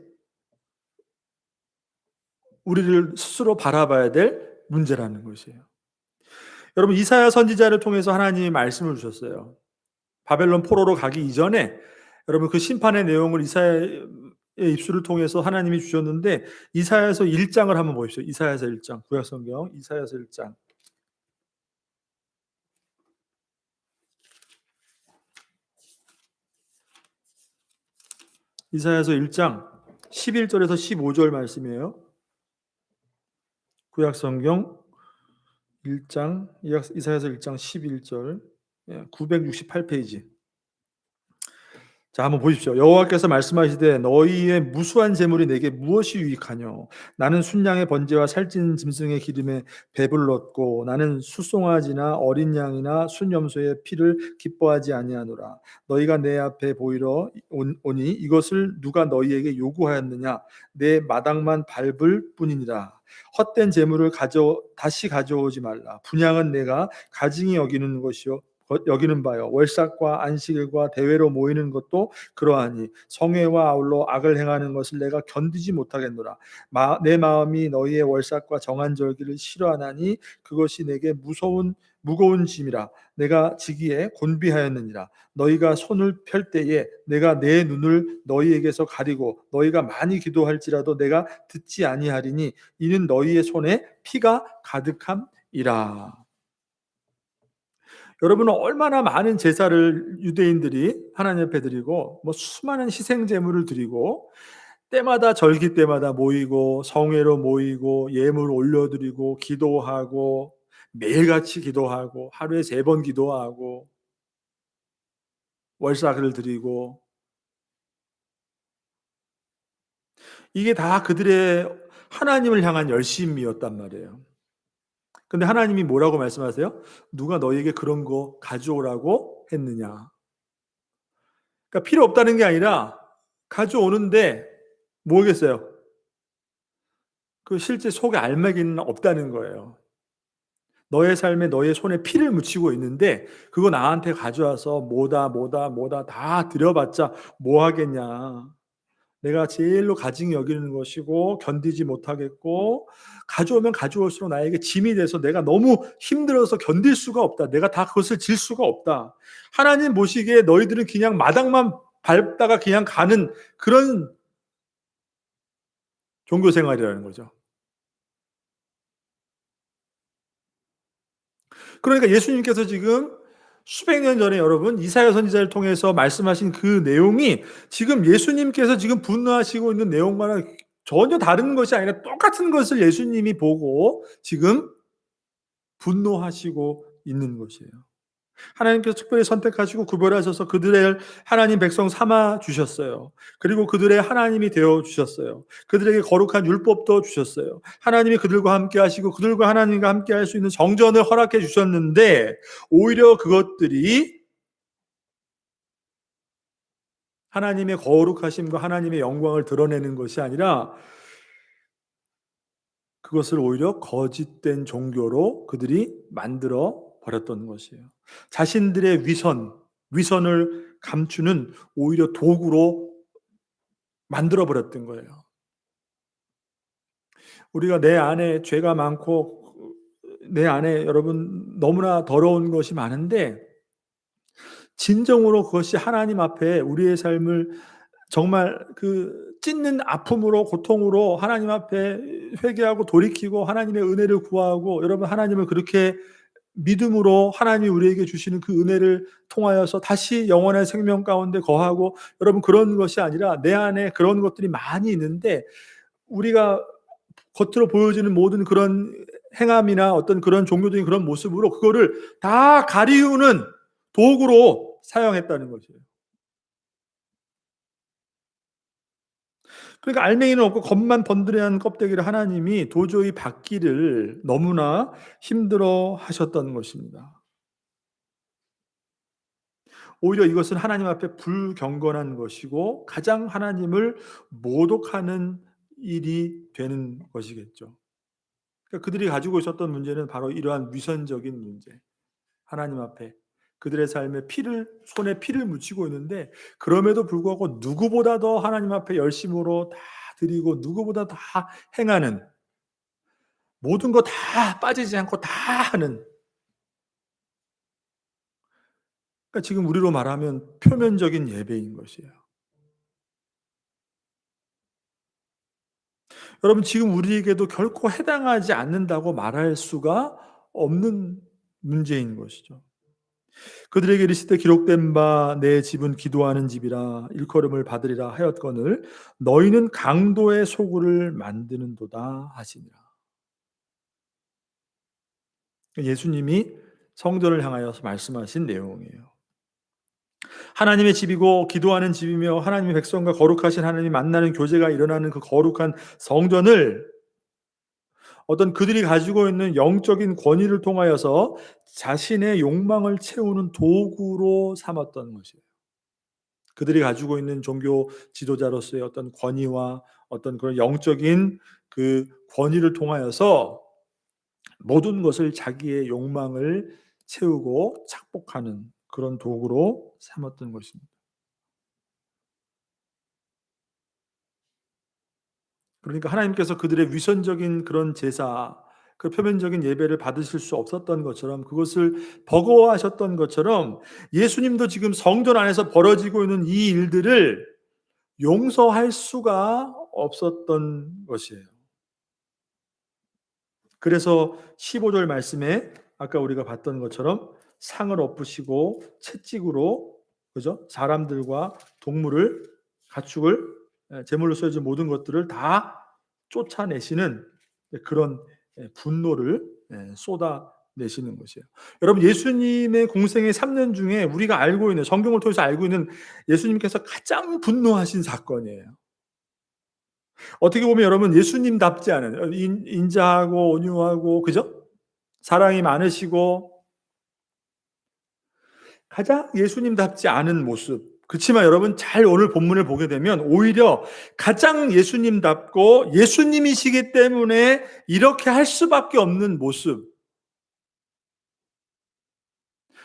우리를 스스로 바라봐야 될 문제라는 것이에요. 여러분, 이사야 선지자를 통해서 하나님이 말씀을 주셨어요. 바벨론 포로로 가기 이전에 여러분 그 심판의 내용을 입술을 통해서 하나님이 주셨는데 이사야서 1장을 한번 보십시오. 이사야서 1장. 구약 성경 이사야서 1장. 이사야서 1장 11절에서 15절 말씀이에요. 구약 성경 1장 이사야서 1장 11절 968페이지. 자, 한번 보십시오. 여호와께서 말씀하시되 너희의 무수한 재물이 내게 무엇이 유익하뇨? 나는 순양의 번제와 살찐 짐승의 기름에 배불렀고 나는 수송아지나 어린 양이나 순염소의 피를 기뻐하지 아니하노라. 너희가 내 앞에 보이러 오니 이것을 누가 너희에게 요구하였느냐? 내 마당만 밟을 뿐이니라. 헛된 재물을 다시 가져오지 말라. 분향은 내가 가증히 여기는 것이요 여기는 바요. 월삭과 안식일과 대회로 모이는 것도 그러하니 성회와 아울러 악을 행하는 것을 내가 견디지 못하겠노라. 내 마음이 너희의 월삭과 정한 절기를 싫어하나니 그것이 내게 무거운 짐이라. 내가 지기에 곤비하였느니라. 너희가 손을 펼 때에 내가 내 눈을 너희에게서 가리고 너희가 많이 기도할지라도 내가 듣지 아니하리니 이는 너희의 손에 피가 가득함이라. 여러분은 얼마나 많은 제사를 유대인들이 하나님 앞에 드리고 수많은 희생 제물을 드리고 때마다 절기 때마다 모이고 성회로 모이고 예물 올려드리고 기도하고 매일같이 기도하고 하루에 3번 기도하고 월삭을 드리고 이게 다 그들의 하나님을 향한 열심이었단 말이에요. 근데 하나님이 뭐라고 말씀하세요? 누가 너희에게 그런 거 가져오라고 했느냐? 그러니까 필요 없다는 게 아니라 가져오는데 뭐겠어요? 그 실제 속에 알맹이는 없다는 거예요. 너의 삶에 너의 손에 피를 묻히고 있는데 그거 나한테 가져와서 뭐다 다 드려봤자 뭐 하겠냐. 내가 제일로 가증히 여기는 것이고 견디지 못하겠고 가져오면 가져올수록 나에게 짐이 돼서 내가 너무 힘들어서 견딜 수가 없다. 내가 다 그것을 질 수가 없다. 하나님 보시기에 너희들은 그냥 마당만 밟다가 그냥 가는 그런 종교 생활이라는 거죠. 그러니까 예수님께서 지금 수백 년 전에 여러분 이사야 선지자를 통해서 말씀하신 그 내용이 지금 예수님께서 지금 분노하시고 있는 내용과는 전혀 다른 것이 아니라 똑같은 것을 예수님이 보고 지금 분노하시고 있는 것이에요. 하나님께서 특별히 선택하시고 구별하셔서 그들의 하나님 백성 삼아 주셨어요. 그리고 그들의 하나님이 되어 주셨어요. 그들에게 거룩한 율법도 주셨어요. 하나님이 그들과 함께 하시고 그들과 하나님과 함께 할 수 있는 정전을 허락해 주셨는데 오히려 그것들이 하나님의 거룩하심과 하나님의 영광을 드러내는 것이 아니라 그것을 오히려 거짓된 종교로 그들이 만들어 버렸던 것이에요. 자신들의 위선을 감추는 오히려 도구로 만들어 버렸던 거예요. 우리가 내 안에 죄가 많고 내 안에 여러분 너무나 더러운 것이 많은데 진정으로 그것이 하나님 앞에 우리의 삶을 정말 그 찢는 아픔으로 고통으로 하나님 앞에 회개하고 돌이키고 하나님의 은혜를 구하고 여러분 하나님을 그렇게 믿음으로 하나님이 우리에게 주시는 그 은혜를 통하여서 다시 영원한 생명 가운데 거하고 여러분 그런 것이 아니라 내 안에 그런 것들이 많이 있는데 우리가 겉으로 보여지는 모든 그런 행함이나 어떤 그런 종교적인 그런 모습으로 그거를 다 가리우는 도구로 사용했다는 것이에요. 그러니까 알맹이는 없고 겉만 번드레한 껍데기를 하나님이 도저히 받기를 너무나 힘들어 하셨던 것입니다. 오히려 이것은 하나님 앞에 불경건한 것이고 가장 하나님을 모독하는 일이 되는 것이겠죠. 그러니까 그들이 가지고 있었던 문제는 바로 이러한 위선적인 문제. 하나님 앞에 그들의 삶에 손에 피를 묻히고 있는데 그럼에도 불구하고 누구보다 더 하나님 앞에 열심으로 다 드리고 누구보다 다 행하는 모든 거 다 빠지지 않고 다 하는 그러니까 지금 우리로 말하면 표면적인 예배인 것이에요. 여러분 지금 우리에게도 결코 해당하지 않는다고 말할 수가 없는 문제인 것이죠. 그들에게 이르시되 기록된 바 내 집은 기도하는 집이라 일컬음을 받으리라 하였거늘 너희는 강도의 소굴을 만드는도다 하시니라. 예수님이 성전을 향하여서 말씀하신 내용이에요. 하나님의 집이고 기도하는 집이며 하나님의 백성과 거룩하신 하나님이 만나는 교제가 일어나는 그 거룩한 성전을 어떤 그들이 가지고 있는 영적인 권위를 통하여서 자신의 욕망을 채우는 도구로 삼았던 것이에요. 그들이 가지고 있는 종교 지도자로서의 어떤 권위와 어떤 그런 영적인 그 권위를 통하여서 모든 것을 자기의 욕망을 채우고 착복하는 그런 도구로 삼았던 것입니다. 그러니까 하나님께서 그들의 위선적인 그런 제사, 그 표면적인 예배를 받으실 수 없었던 것처럼 그것을 버거워하셨던 것처럼 예수님도 지금 성전 안에서 벌어지고 있는 이 일들을 용서할 수가 없었던 것이에요. 그래서 15절 말씀에 아까 우리가 봤던 것처럼 상을 엎으시고 채찍으로 그죠? 사람들과 동물을 가축을 제물로 써진 모든 것들을 다 쫓아내시는 그런 분노를 쏟아내시는 것이에요. 여러분 예수님의 공생의 3년 중에 우리가 알고 있는 성경을 통해서 알고 있는 예수님께서 가장 분노하신 사건이에요. 어떻게 보면 여러분 예수님답지 않은 인자하고 온유하고 그죠? 사랑이 많으시고 가장 예수님답지 않은 모습. 그렇지만 여러분 잘 오늘 본문을 보게 되면 오히려 가장 예수님답고 예수님이시기 때문에 이렇게 할 수밖에 없는 모습.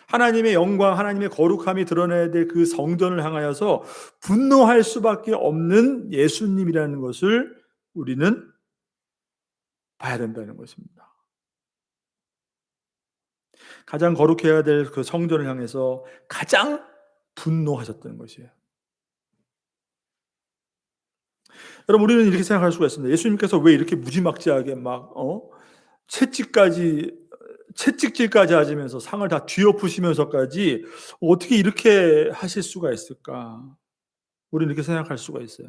하나님의 영광, 하나님의 거룩함이 드러나야 될 그 성전을 향하여서 분노할 수밖에 없는 예수님이라는 것을 우리는 봐야 된다는 것입니다. 가장 거룩해야 될 그 성전을 향해서 가장 분노하셨던 것이에요. 여러분 우리는 이렇게 생각할 수가 있습니다. 예수님께서 왜 이렇게 무지막지하게 막 채찍까지 채찍질까지 하시면서 상을 다 뒤엎으시면서까지 어떻게 이렇게 하실 수가 있을까? 우리는 이렇게 생각할 수가 있어요.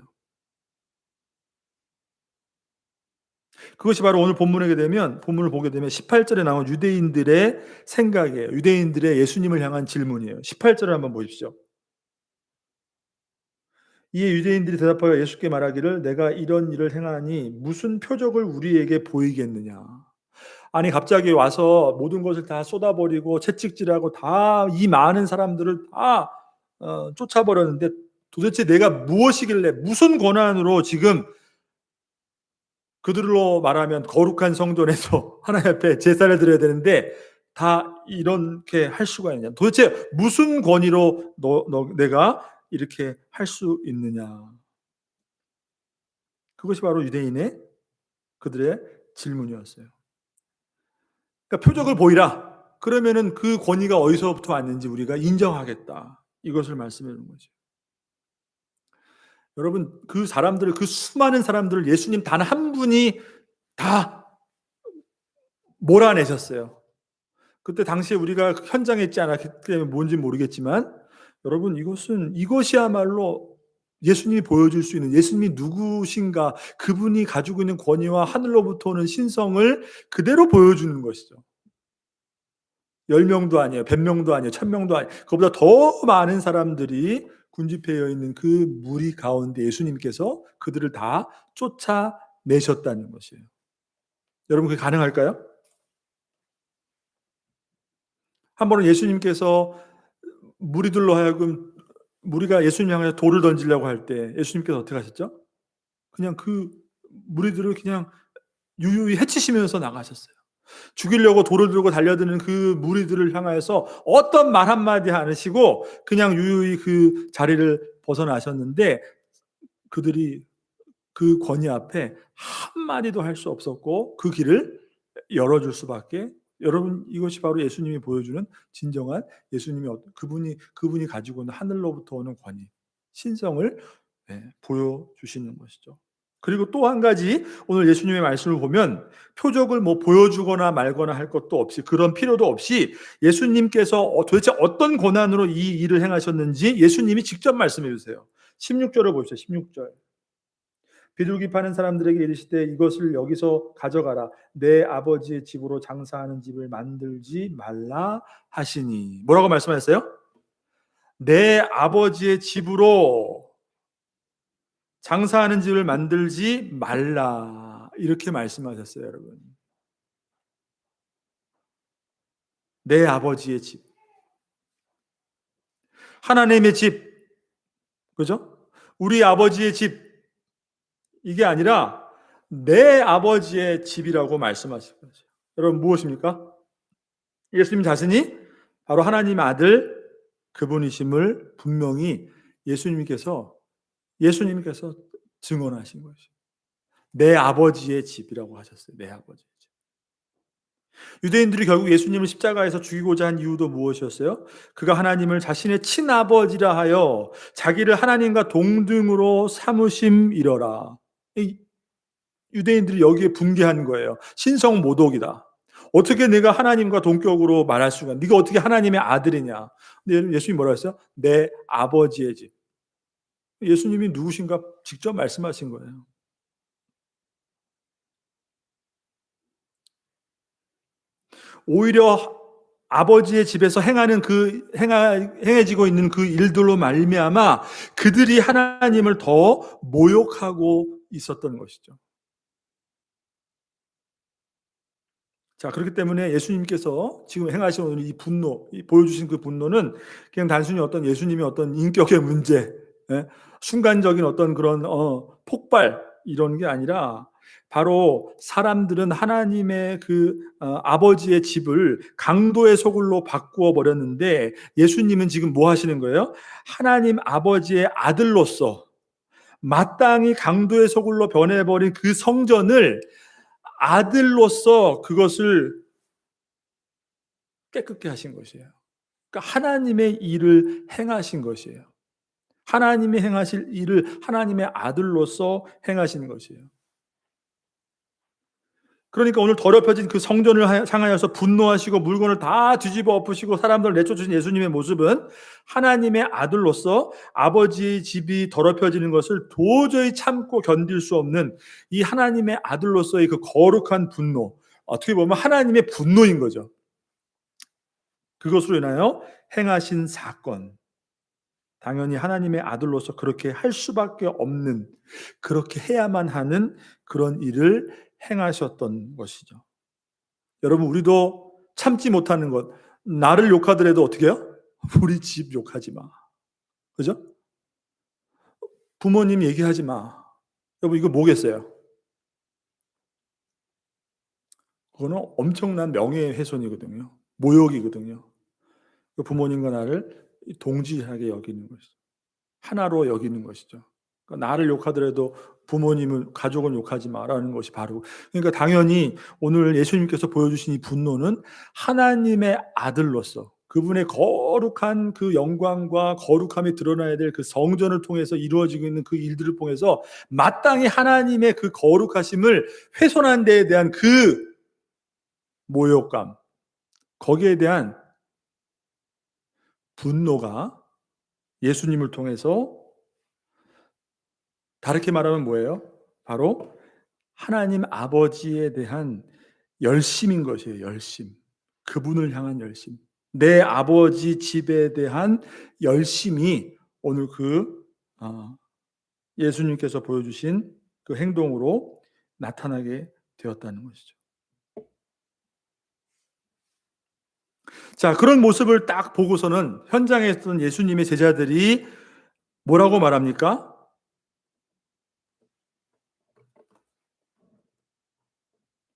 그것이 바로 오늘 본문을 보게 되면 18절에 나온 유대인들의 생각이에요. 유대인들의 예수님을 향한 질문이에요. 18절을 한번 보십시오. 이에 유대인들이 대답하여 예수께 말하기를 내가 이런 일을 행하니 무슨 표적을 우리에게 보이겠느냐. 아니 갑자기 와서 모든 것을 다 쏟아버리고 채찍질하고 다 이 많은 사람들을 다 쫓아버렸는데 도대체 내가 무엇이길래 무슨 권한으로 지금 그들로 말하면 거룩한 성전에서 하나님 앞에 제사를 드려야 되는데 다 이렇게 할 수가 있냐. 도대체 무슨 권위로 내가 이렇게 할 수 있느냐. 그것이 바로 유대인의 그들의 질문이었어요. 그러니까 표적을 보이라. 그러면은 그 권위가 어디서부터 왔는지 우리가 인정하겠다. 이것을 말씀해 주는 거죠. 여러분 그 수많은 사람들을 예수님 단 한 분이 다 몰아내셨어요. 그때 당시에 우리가 현장에 있지 않았기 때문에 뭔지 모르겠지만 여러분 이것이야말로 예수님이 보여줄 수 있는 예수님이 누구신가 그분이 가지고 있는 권위와 하늘로부터 오는 신성을 그대로 보여주는 것이죠. 10명도 아니에요. 100명도 아니에요. 1000명도 아니에요. 그보다 더 많은 사람들이 군집되어 있는 그 무리 가운데 예수님께서 그들을 다 쫓아내셨다는 것이에요. 여러분 그게 가능할까요? 한 번은 예수님께서 무리들로 하여금 무리가 예수님 향해 돌을 던지려고 할 때 예수님께서 어떻게 하셨죠? 그냥 그 무리들을 그냥 유유히 해치시면서 나가셨어요. 죽이려고 돌을 들고 달려드는 그 무리들을 향하여서 어떤 말 한마디 안 하시고 그냥 유유히 그 자리를 벗어나셨는데 그들이 그 권위 앞에 한마디도 할 수 없었고 그 길을 열어줄 수밖에 여러분 이것이 바로 예수님이 보여주는 진정한 예수님이 그분이 가지고 있는 하늘로부터 오는 권위, 신성을 보여주시는 것이죠. 그리고 또 한 가지 오늘 예수님의 말씀을 보면 표적을 뭐 보여주거나 말거나 할 것도 없이 그런 필요도 없이 예수님께서 도대체 어떤 권한으로 이 일을 행하셨는지 예수님이 직접 말씀해 주세요. 16절을 보십시오. 16절. 비둘기 파는 사람들에게 이르시되 이것을 여기서 가져가라. 내 아버지의 집으로 장사하는 집을 만들지 말라 하시니. 뭐라고 말씀하셨어요? 내 아버지의 집으로 장사하는 집을 만들지 말라. 이렇게 말씀하셨어요, 여러분. 내 아버지의 집. 하나님의 집. 그죠? 우리 아버지의 집. 이게 아니라 내 아버지의 집이라고 말씀하신 거죠. 여러분 무엇입니까? 예수님 자신이 바로 하나님의 아들 그분이심을 분명히 예수님께서 증언하신 것이죠. 내 아버지의 집이라고 하셨어요. 내 아버지의 집. 유대인들이 결국 예수님을 십자가에서 죽이고자 한 이유도 무엇이었어요? 그가 하나님을 자신의 친아버지라 하여 자기를 하나님과 동등으로 삼으심이러라. 유대인들이 여기에 분개한 거예요. 신성모독이다. 어떻게 내가 하나님과 동격으로 말할 수가? 네가 어떻게 하나님의 아들이냐? 근데 예수님이 뭐라 했어요? 내 아버지의 집. 예수님이 누구신가 직접 말씀하신 거예요. 오히려 아버지의 집에서 행해지고 있는 그 일들로 말미암아 그들이 하나님을 더 모욕하고 있었던 것이죠. 자, 그렇기 때문에 예수님께서 지금 행하신 오늘 이 분노, 보여주신 그 분노는 그냥 단순히 어떤 예수님의 어떤 인격의 문제, 순간적인 어떤 그런 폭발 이런 게 아니라 바로 사람들은 하나님의 그 아버지의 집을 강도의 소굴로 바꾸어 버렸는데 예수님은 지금 뭐 하시는 거예요? 하나님 아버지의 아들로서 마땅히 강도의 소굴로 변해버린 그 성전을 아들로서 그것을 깨끗게 하신 것이에요. 그러니까 하나님의 일을 행하신 것이에요. 하나님이 행하실 일을 하나님의 아들로서 행하신 것이에요. 그러니까 오늘 더럽혀진 그 성전을 향하여서 분노하시고 물건을 다 뒤집어 엎으시고 사람들을 내쫓으신 예수님의 모습은 하나님의 아들로서 아버지의 집이 더럽혀지는 것을 도저히 참고 견딜 수 없는 이 하나님의 아들로서의 그 거룩한 분노, 어떻게 보면 하나님의 분노인 거죠. 그것으로 인하여 행하신 사건, 당연히 하나님의 아들로서 그렇게 할 수밖에 없는, 그렇게 해야만 하는 그런 일을 행하셨던 것이죠. 여러분, 우리도 참지 못하는 것, 나를 욕하더라도 어떻게 해요? 우리 집 욕하지 마. 그죠? 부모님 얘기하지 마. 여러분, 이거 뭐겠어요? 그거는 엄청난 명예훼손이거든요. 모욕이거든요. 부모님과 나를 동질하게 여기는 것이죠. 하나로 여기는 것이죠. 그러니까 나를 욕하더라도 부모님은, 가족은 욕하지 마라는 것이 바로. 그러니까 당연히 오늘 예수님께서 보여주신 이 분노는 하나님의 아들로서 그분의 거룩한 그 영광과 거룩함이 드러나야 될 그 성전을 통해서 이루어지고 있는 그 일들을 통해서 마땅히 하나님의 그 거룩하심을 훼손한 데에 대한 그 모욕감, 거기에 대한 분노가 예수님을 통해서, 다르게 말하면 뭐예요? 바로 하나님 아버지에 대한 열심인 것이에요. 열심. 그분을 향한 열심. 내 아버지 집에 대한 열심이 오늘 그 예수님께서 보여주신 그 행동으로 나타나게 되었다는 것이죠. 자, 그런 모습을 딱 보고서는 현장에 있던 예수님의 제자들이 뭐라고 말합니까?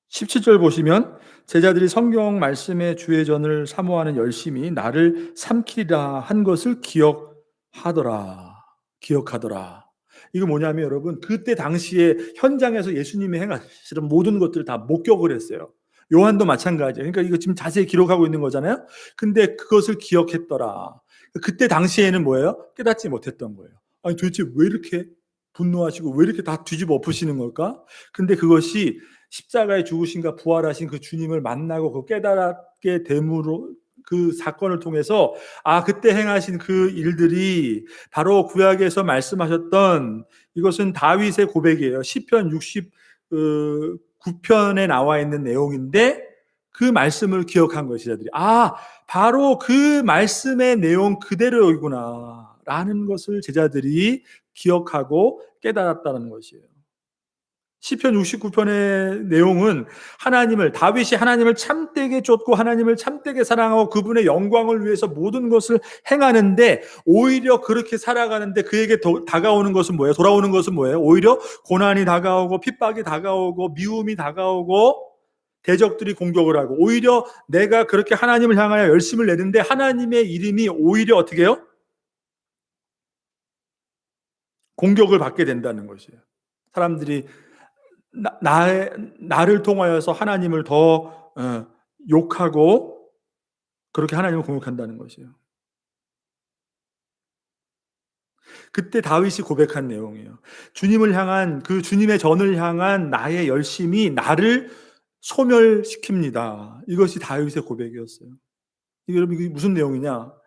17절 보시면 제자들이 성경 말씀의 주의전을 사모하는 열심이 나를 삼키리라 한 것을 기억하더라. 이거 뭐냐면 여러분, 그때 당시에 현장에서 예수님이 행하시는 모든 것들을 다 목격을 했어요. 요한도 마찬가지예요. 그러니까 이거 지금 자세히 기록하고 있는 거잖아요. 근데 그것을 기억했더라. 그때 당시에는 뭐예요? 깨닫지 못했던 거예요. 아니 도대체 왜 이렇게 분노하시고 왜 이렇게 다 뒤집어 엎으시는 걸까? 근데 그것이 십자가의 죽으심과 부활하신 그 주님을 만나고 그 깨달게 됨으로 그 사건을 통해서 그때 행하신 그 일들이 바로 구약에서 말씀하셨던 이것은 다윗의 고백이에요. 시편 69편에 나와 있는 내용인데 그 말씀을 기억한 거예요, 제자들이. 바로 그 말씀의 내용 그대로이구나 라는 것을 제자들이 기억하고 깨달았다는 것이에요. 시편 69편의 내용은 다윗이 하나님을 참되게 쫓고 하나님을 참되게 사랑하고 그분의 영광을 위해서 모든 것을 행하는데 오히려 그렇게 살아가는데 그에게 다가오는 것은 뭐예요? 돌아오는 것은 뭐예요? 오히려 고난이 다가오고 핍박이 다가오고 미움이 다가오고 대적들이 공격을 하고 오히려 내가 그렇게 하나님을 향하여 열심을 내는데 하나님의 이름이 오히려 어떻게 해요? 공격을 받게 된다는 것이에요. 사람들이 나를 통하여서 하나님을 더 욕하고 그렇게 하나님을 공격한다는 것이에요. 그때 다윗이 고백한 내용이에요. 주님을 향한 그 주님의 전을 향한 나의 열심이 나를 소멸시킵니다. 이것이 다윗의 고백이었어요. 여러분 이게 무슨 내용이냐?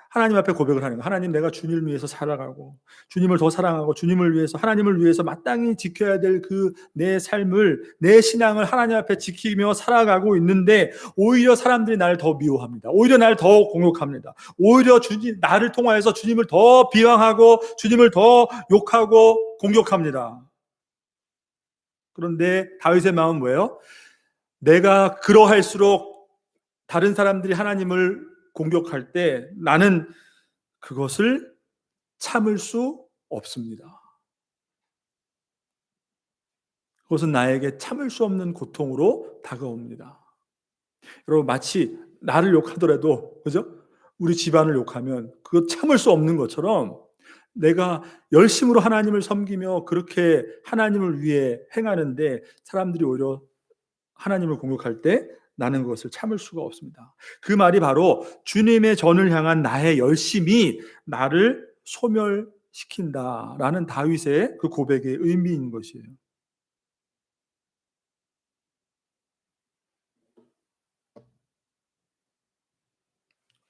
하나님 앞에 고백을 하는 거예요. 하나님, 내가 주님을 위해서 살아가고 주님을 더 사랑하고 주님을 위해서 하나님을 위해서 마땅히 지켜야 될 그 내 삶을 내 신앙을 하나님 앞에 지키며 살아가고 있는데 오히려 사람들이 나를 더 미워합니다. 오히려 나를 더 공격합니다. 오히려 나를 통하여서 주님을 더 비방하고 주님을 더 욕하고 공격합니다. 그런데 다윗의 마음은 뭐예요? 내가 그러할수록 다른 사람들이 하나님을 공격할 때 나는 그것을 참을 수 없습니다. 그것은 나에게 참을 수 없는 고통으로 다가옵니다. 여러분 마치 나를 욕하더라도 그죠? 우리 집안을 욕하면 그거 참을 수 없는 것처럼 내가 열심으로 하나님을 섬기며 그렇게 하나님을 위해 행하는데 사람들이 오히려 하나님을 공격할 때 나는 그것을 참을 수가 없습니다. 그 말이 바로 주님의 전을 향한 나의 열심이 나를 소멸시킨다라는 다윗의 그 고백의 의미인 것이에요.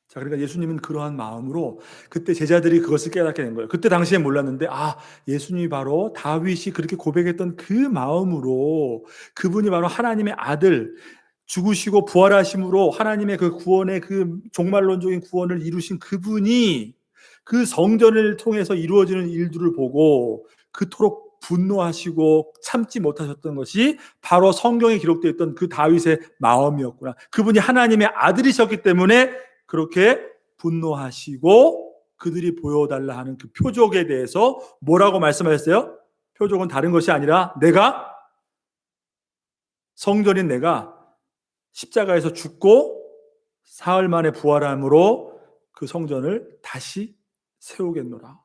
자, 그러니까 예수님은 그러한 마음으로 그때 제자들이 그것을 깨닫게 된 거예요. 그때 당시에 몰랐는데 예수님이 바로 다윗이 그렇게 고백했던 그 마음으로 그분이 바로 하나님의 아들 죽으시고 부활하심으로 하나님의 그 구원의 그 종말론적인 구원을 이루신 그분이 그 성전을 통해서 이루어지는 일들을 보고 그토록 분노하시고 참지 못하셨던 것이 바로 성경에 기록되어 있던 그 다윗의 마음이었구나. 그분이 하나님의 아들이셨기 때문에 그렇게 분노하시고 그들이 보여달라 하는 그 표적에 대해서 뭐라고 말씀하셨어요? 표적은 다른 것이 아니라 성전인 내가 십자가에서 죽고 사흘 만에 부활함으로 그 성전을 다시 세우겠노라.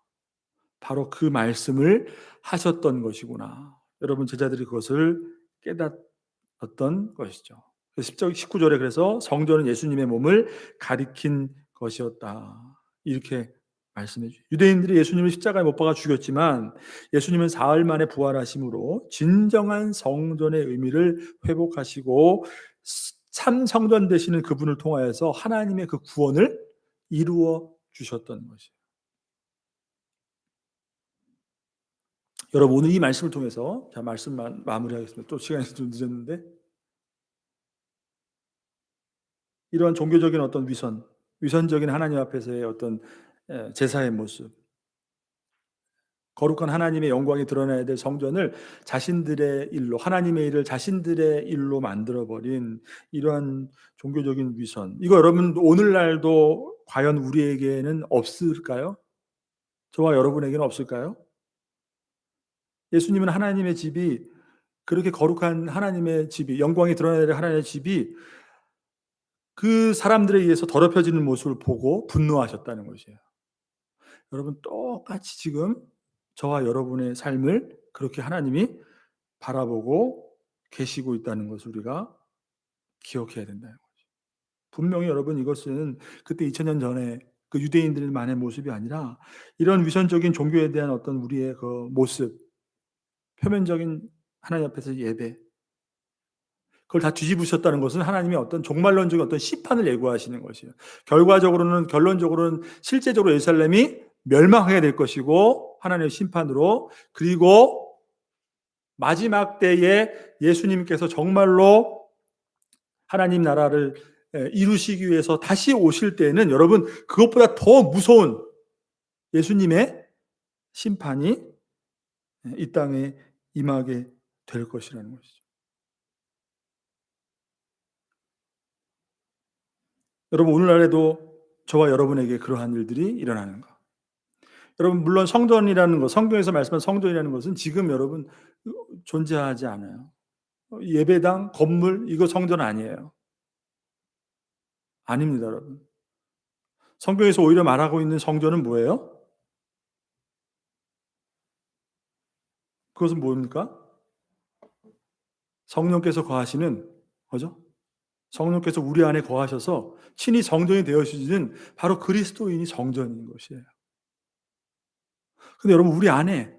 바로 그 말씀을 하셨던 것이구나. 여러분 제자들이 그것을 깨닫었던 것이죠. 19절에 그래서 성전은 예수님의 몸을 가리킨 것이었다. 이렇게 말씀해 주죠. 유대인들이 예수님을 십자가에 못 박아 죽였지만 예수님은 사흘 만에 부활하심으로 진정한 성전의 의미를 회복하시고 참 성전 되시는 그분을 통하여서 하나님의 그 구원을 이루어 주셨던 것이에요. 여러분 오늘 이 말씀을 통해서 말씀 마무리하겠습니다. 또 시간이 좀 늦었는데 이러한 종교적인 어떤 위선적인 하나님 앞에서의 어떤 제사의 모습, 거룩한 하나님의 영광이 드러나야 될 성전을 자신들의 일로 하나님의 일을 자신들의 일로 만들어버린 이러한 종교적인 위선, 이거 여러분 오늘날도 과연 우리에게는 없을까요? 저와 여러분에게는 없을까요? 예수님은 하나님의 집이 그렇게 거룩한 하나님의 집이 영광이 드러나야 될 하나님의 집이 그 사람들에 의해서 더럽혀지는 모습을 보고 분노하셨다는 것이에요. 여러분 똑같이 지금 저와 여러분의 삶을 그렇게 하나님이 바라보고 계시고 있다는 것을 우리가 기억해야 된다는 거죠. 분명히 여러분 이것은 그때 2000년 전에 그 유대인들만의 모습이 아니라 이런 위선적인 종교에 대한 어떤 우리의 그 모습, 표면적인 하나님 앞에서 예배, 그걸 다 뒤집으셨다는 것은 하나님의 어떤 종말론적인 어떤 심판을 예고하시는 것이에요. 결론적으로는 실제적으로 예루살렘이 멸망하게 될 것이고 하나님의 심판으로, 그리고 마지막 때에 예수님께서 정말로 하나님 나라를 이루시기 위해서 다시 오실 때에는 여러분 그것보다 더 무서운 예수님의 심판이 이 땅에 임하게 될 것이라는 것이죠. 여러분 오늘날에도 저와 여러분에게 그러한 일들이 일어나는 것. 여러분 물론 성전이라는 것, 성경에서 말씀한 성전이라는 것은 지금 여러분 존재하지 않아요. 예배당, 건물 이거 성전 아니에요. 아닙니다, 여러분. 성경에서 오히려 말하고 있는 성전은 뭐예요? 그것은 뭡니까? 성령께서 거하시는 거죠? 성령께서 우리 안에 거하셔서 친히 성전이 되어주시는 바로 그리스도인이 성전인 것이에요. 근데 여러분 우리 안에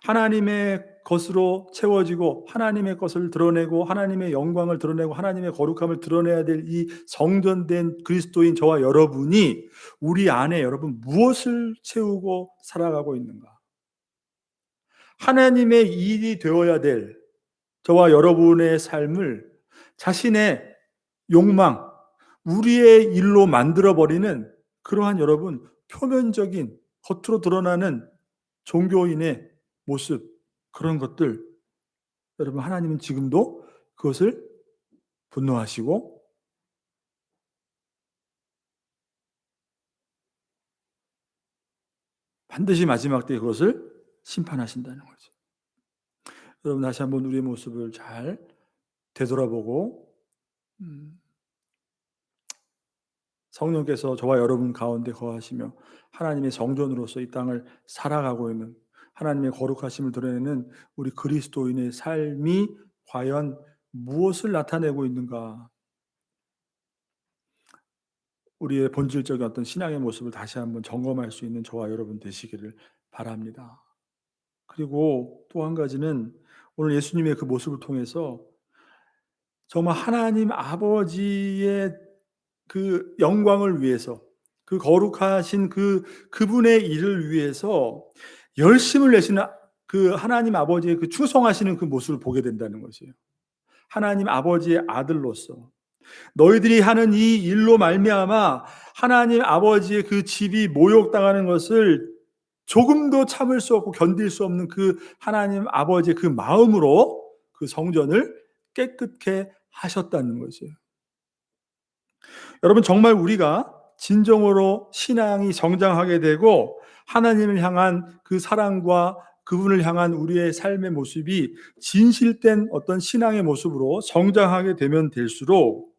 하나님의 것으로 채워지고 하나님의 것을 드러내고 하나님의 영광을 드러내고 하나님의 거룩함을 드러내야 될 이 성전된 그리스도인 저와 여러분이 우리 안에 여러분 무엇을 채우고 살아가고 있는가? 하나님의 일이 되어야 될 저와 여러분의 삶을 자신의 욕망, 우리의 일로 만들어버리는 그러한 여러분 표면적인 겉으로 드러나는 종교인의 모습, 그런 것들 여러분 하나님은 지금도 그것을 분노하시고 반드시 마지막 때에 그것을 심판하신다는 거죠. 여러분 다시 한번 우리의 모습을 잘 되돌아보고 성령께서 저와 여러분 가운데 거하시며 하나님의 성전으로서 이 땅을 살아가고 있는 하나님의 거룩하심을 드러내는 우리 그리스도인의 삶이 과연 무엇을 나타내고 있는가? 우리의 본질적인 어떤 신앙의 모습을 다시 한번 점검할 수 있는 저와 여러분 되시기를 바랍니다. 그리고 또 한 가지는 오늘 예수님의 그 모습을 통해서 정말 하나님 아버지의 그 영광을 위해서, 그 거룩하신 그분의 일을 위해서 열심을 내시는 그 하나님 아버지의 그 충성하시는 그 모습을 보게 된다는 것이에요. 하나님 아버지의 아들로서 너희들이 하는 이 일로 말미암아 하나님 아버지의 그 집이 모욕당하는 것을 조금도 참을 수 없고 견딜 수 없는 그 하나님 아버지의 그 마음으로 그 성전을 깨끗게 하셨다는 것이에요. 여러분 정말 우리가 진정으로 신앙이 성장하게 되고 하나님을 향한 그 사랑과 그분을 향한 우리의 삶의 모습이 진실된 어떤 신앙의 모습으로 성장하게 되면 될수록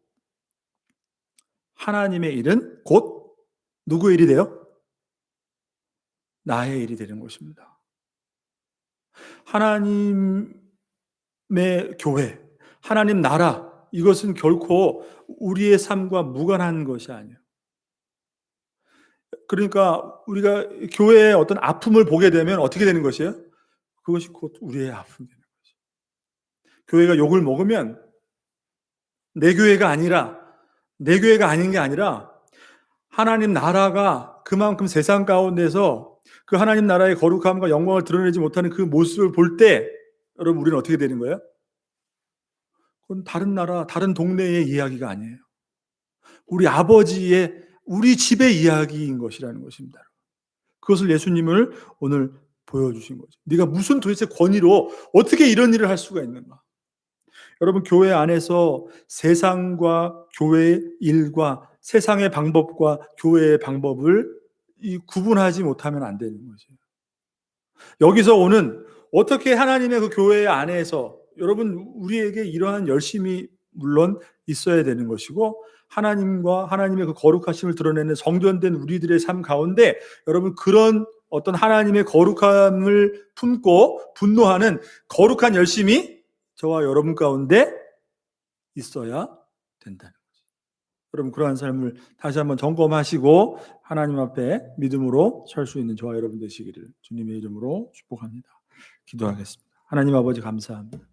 하나님의 일은 곧 누구의 일이 돼요? 나의 일이 되는 것입니다. 하나님의 교회, 하나님 나라, 이것은 결코 우리의 삶과 무관한 것이 아니에요. 그러니까 우리가 교회의 어떤 아픔을 보게 되면 어떻게 되는 것이에요? 그것이 곧 우리의 아픔이 되는 거죠. 교회가 욕을 먹으면 내 교회가 아닌 게 아니라 하나님 나라가 그만큼 세상 가운데서 그 하나님 나라의 거룩함과 영광을 드러내지 못하는 그 모습을 볼 때 여러분 우리는 어떻게 되는 거예요? 그건 다른 나라, 다른 동네의 이야기가 아니에요. 우리 집의 이야기인 것이라는 것입니다. 그것을 예수님을 오늘 보여주신 거죠. 네가 무슨 도대체 권위로 어떻게 이런 일을 할 수가 있는가? 여러분 교회 안에서 세상과 교회의 일과 세상의 방법과 교회의 방법을 구분하지 못하면 안 되는 거죠. 여기서 오는 어떻게 하나님의 그 교회 안에서 여러분 우리에게 이러한 열심이 물론 있어야 되는 것이고 하나님과 하나님의 그 거룩하심을 드러내는 성전된 우리들의 삶 가운데 여러분 그런 어떤 하나님의 거룩함을 품고 분노하는 거룩한 열심이 저와 여러분 가운데 있어야 된다는 거죠. 그럼 그러한 삶을 다시 한번 점검하시고 하나님 앞에 믿음으로 설 수 있는 저와 여러분 되시기를 주님의 이름으로 축복합니다. 기도하겠습니다. 하나님 아버지 감사합니다.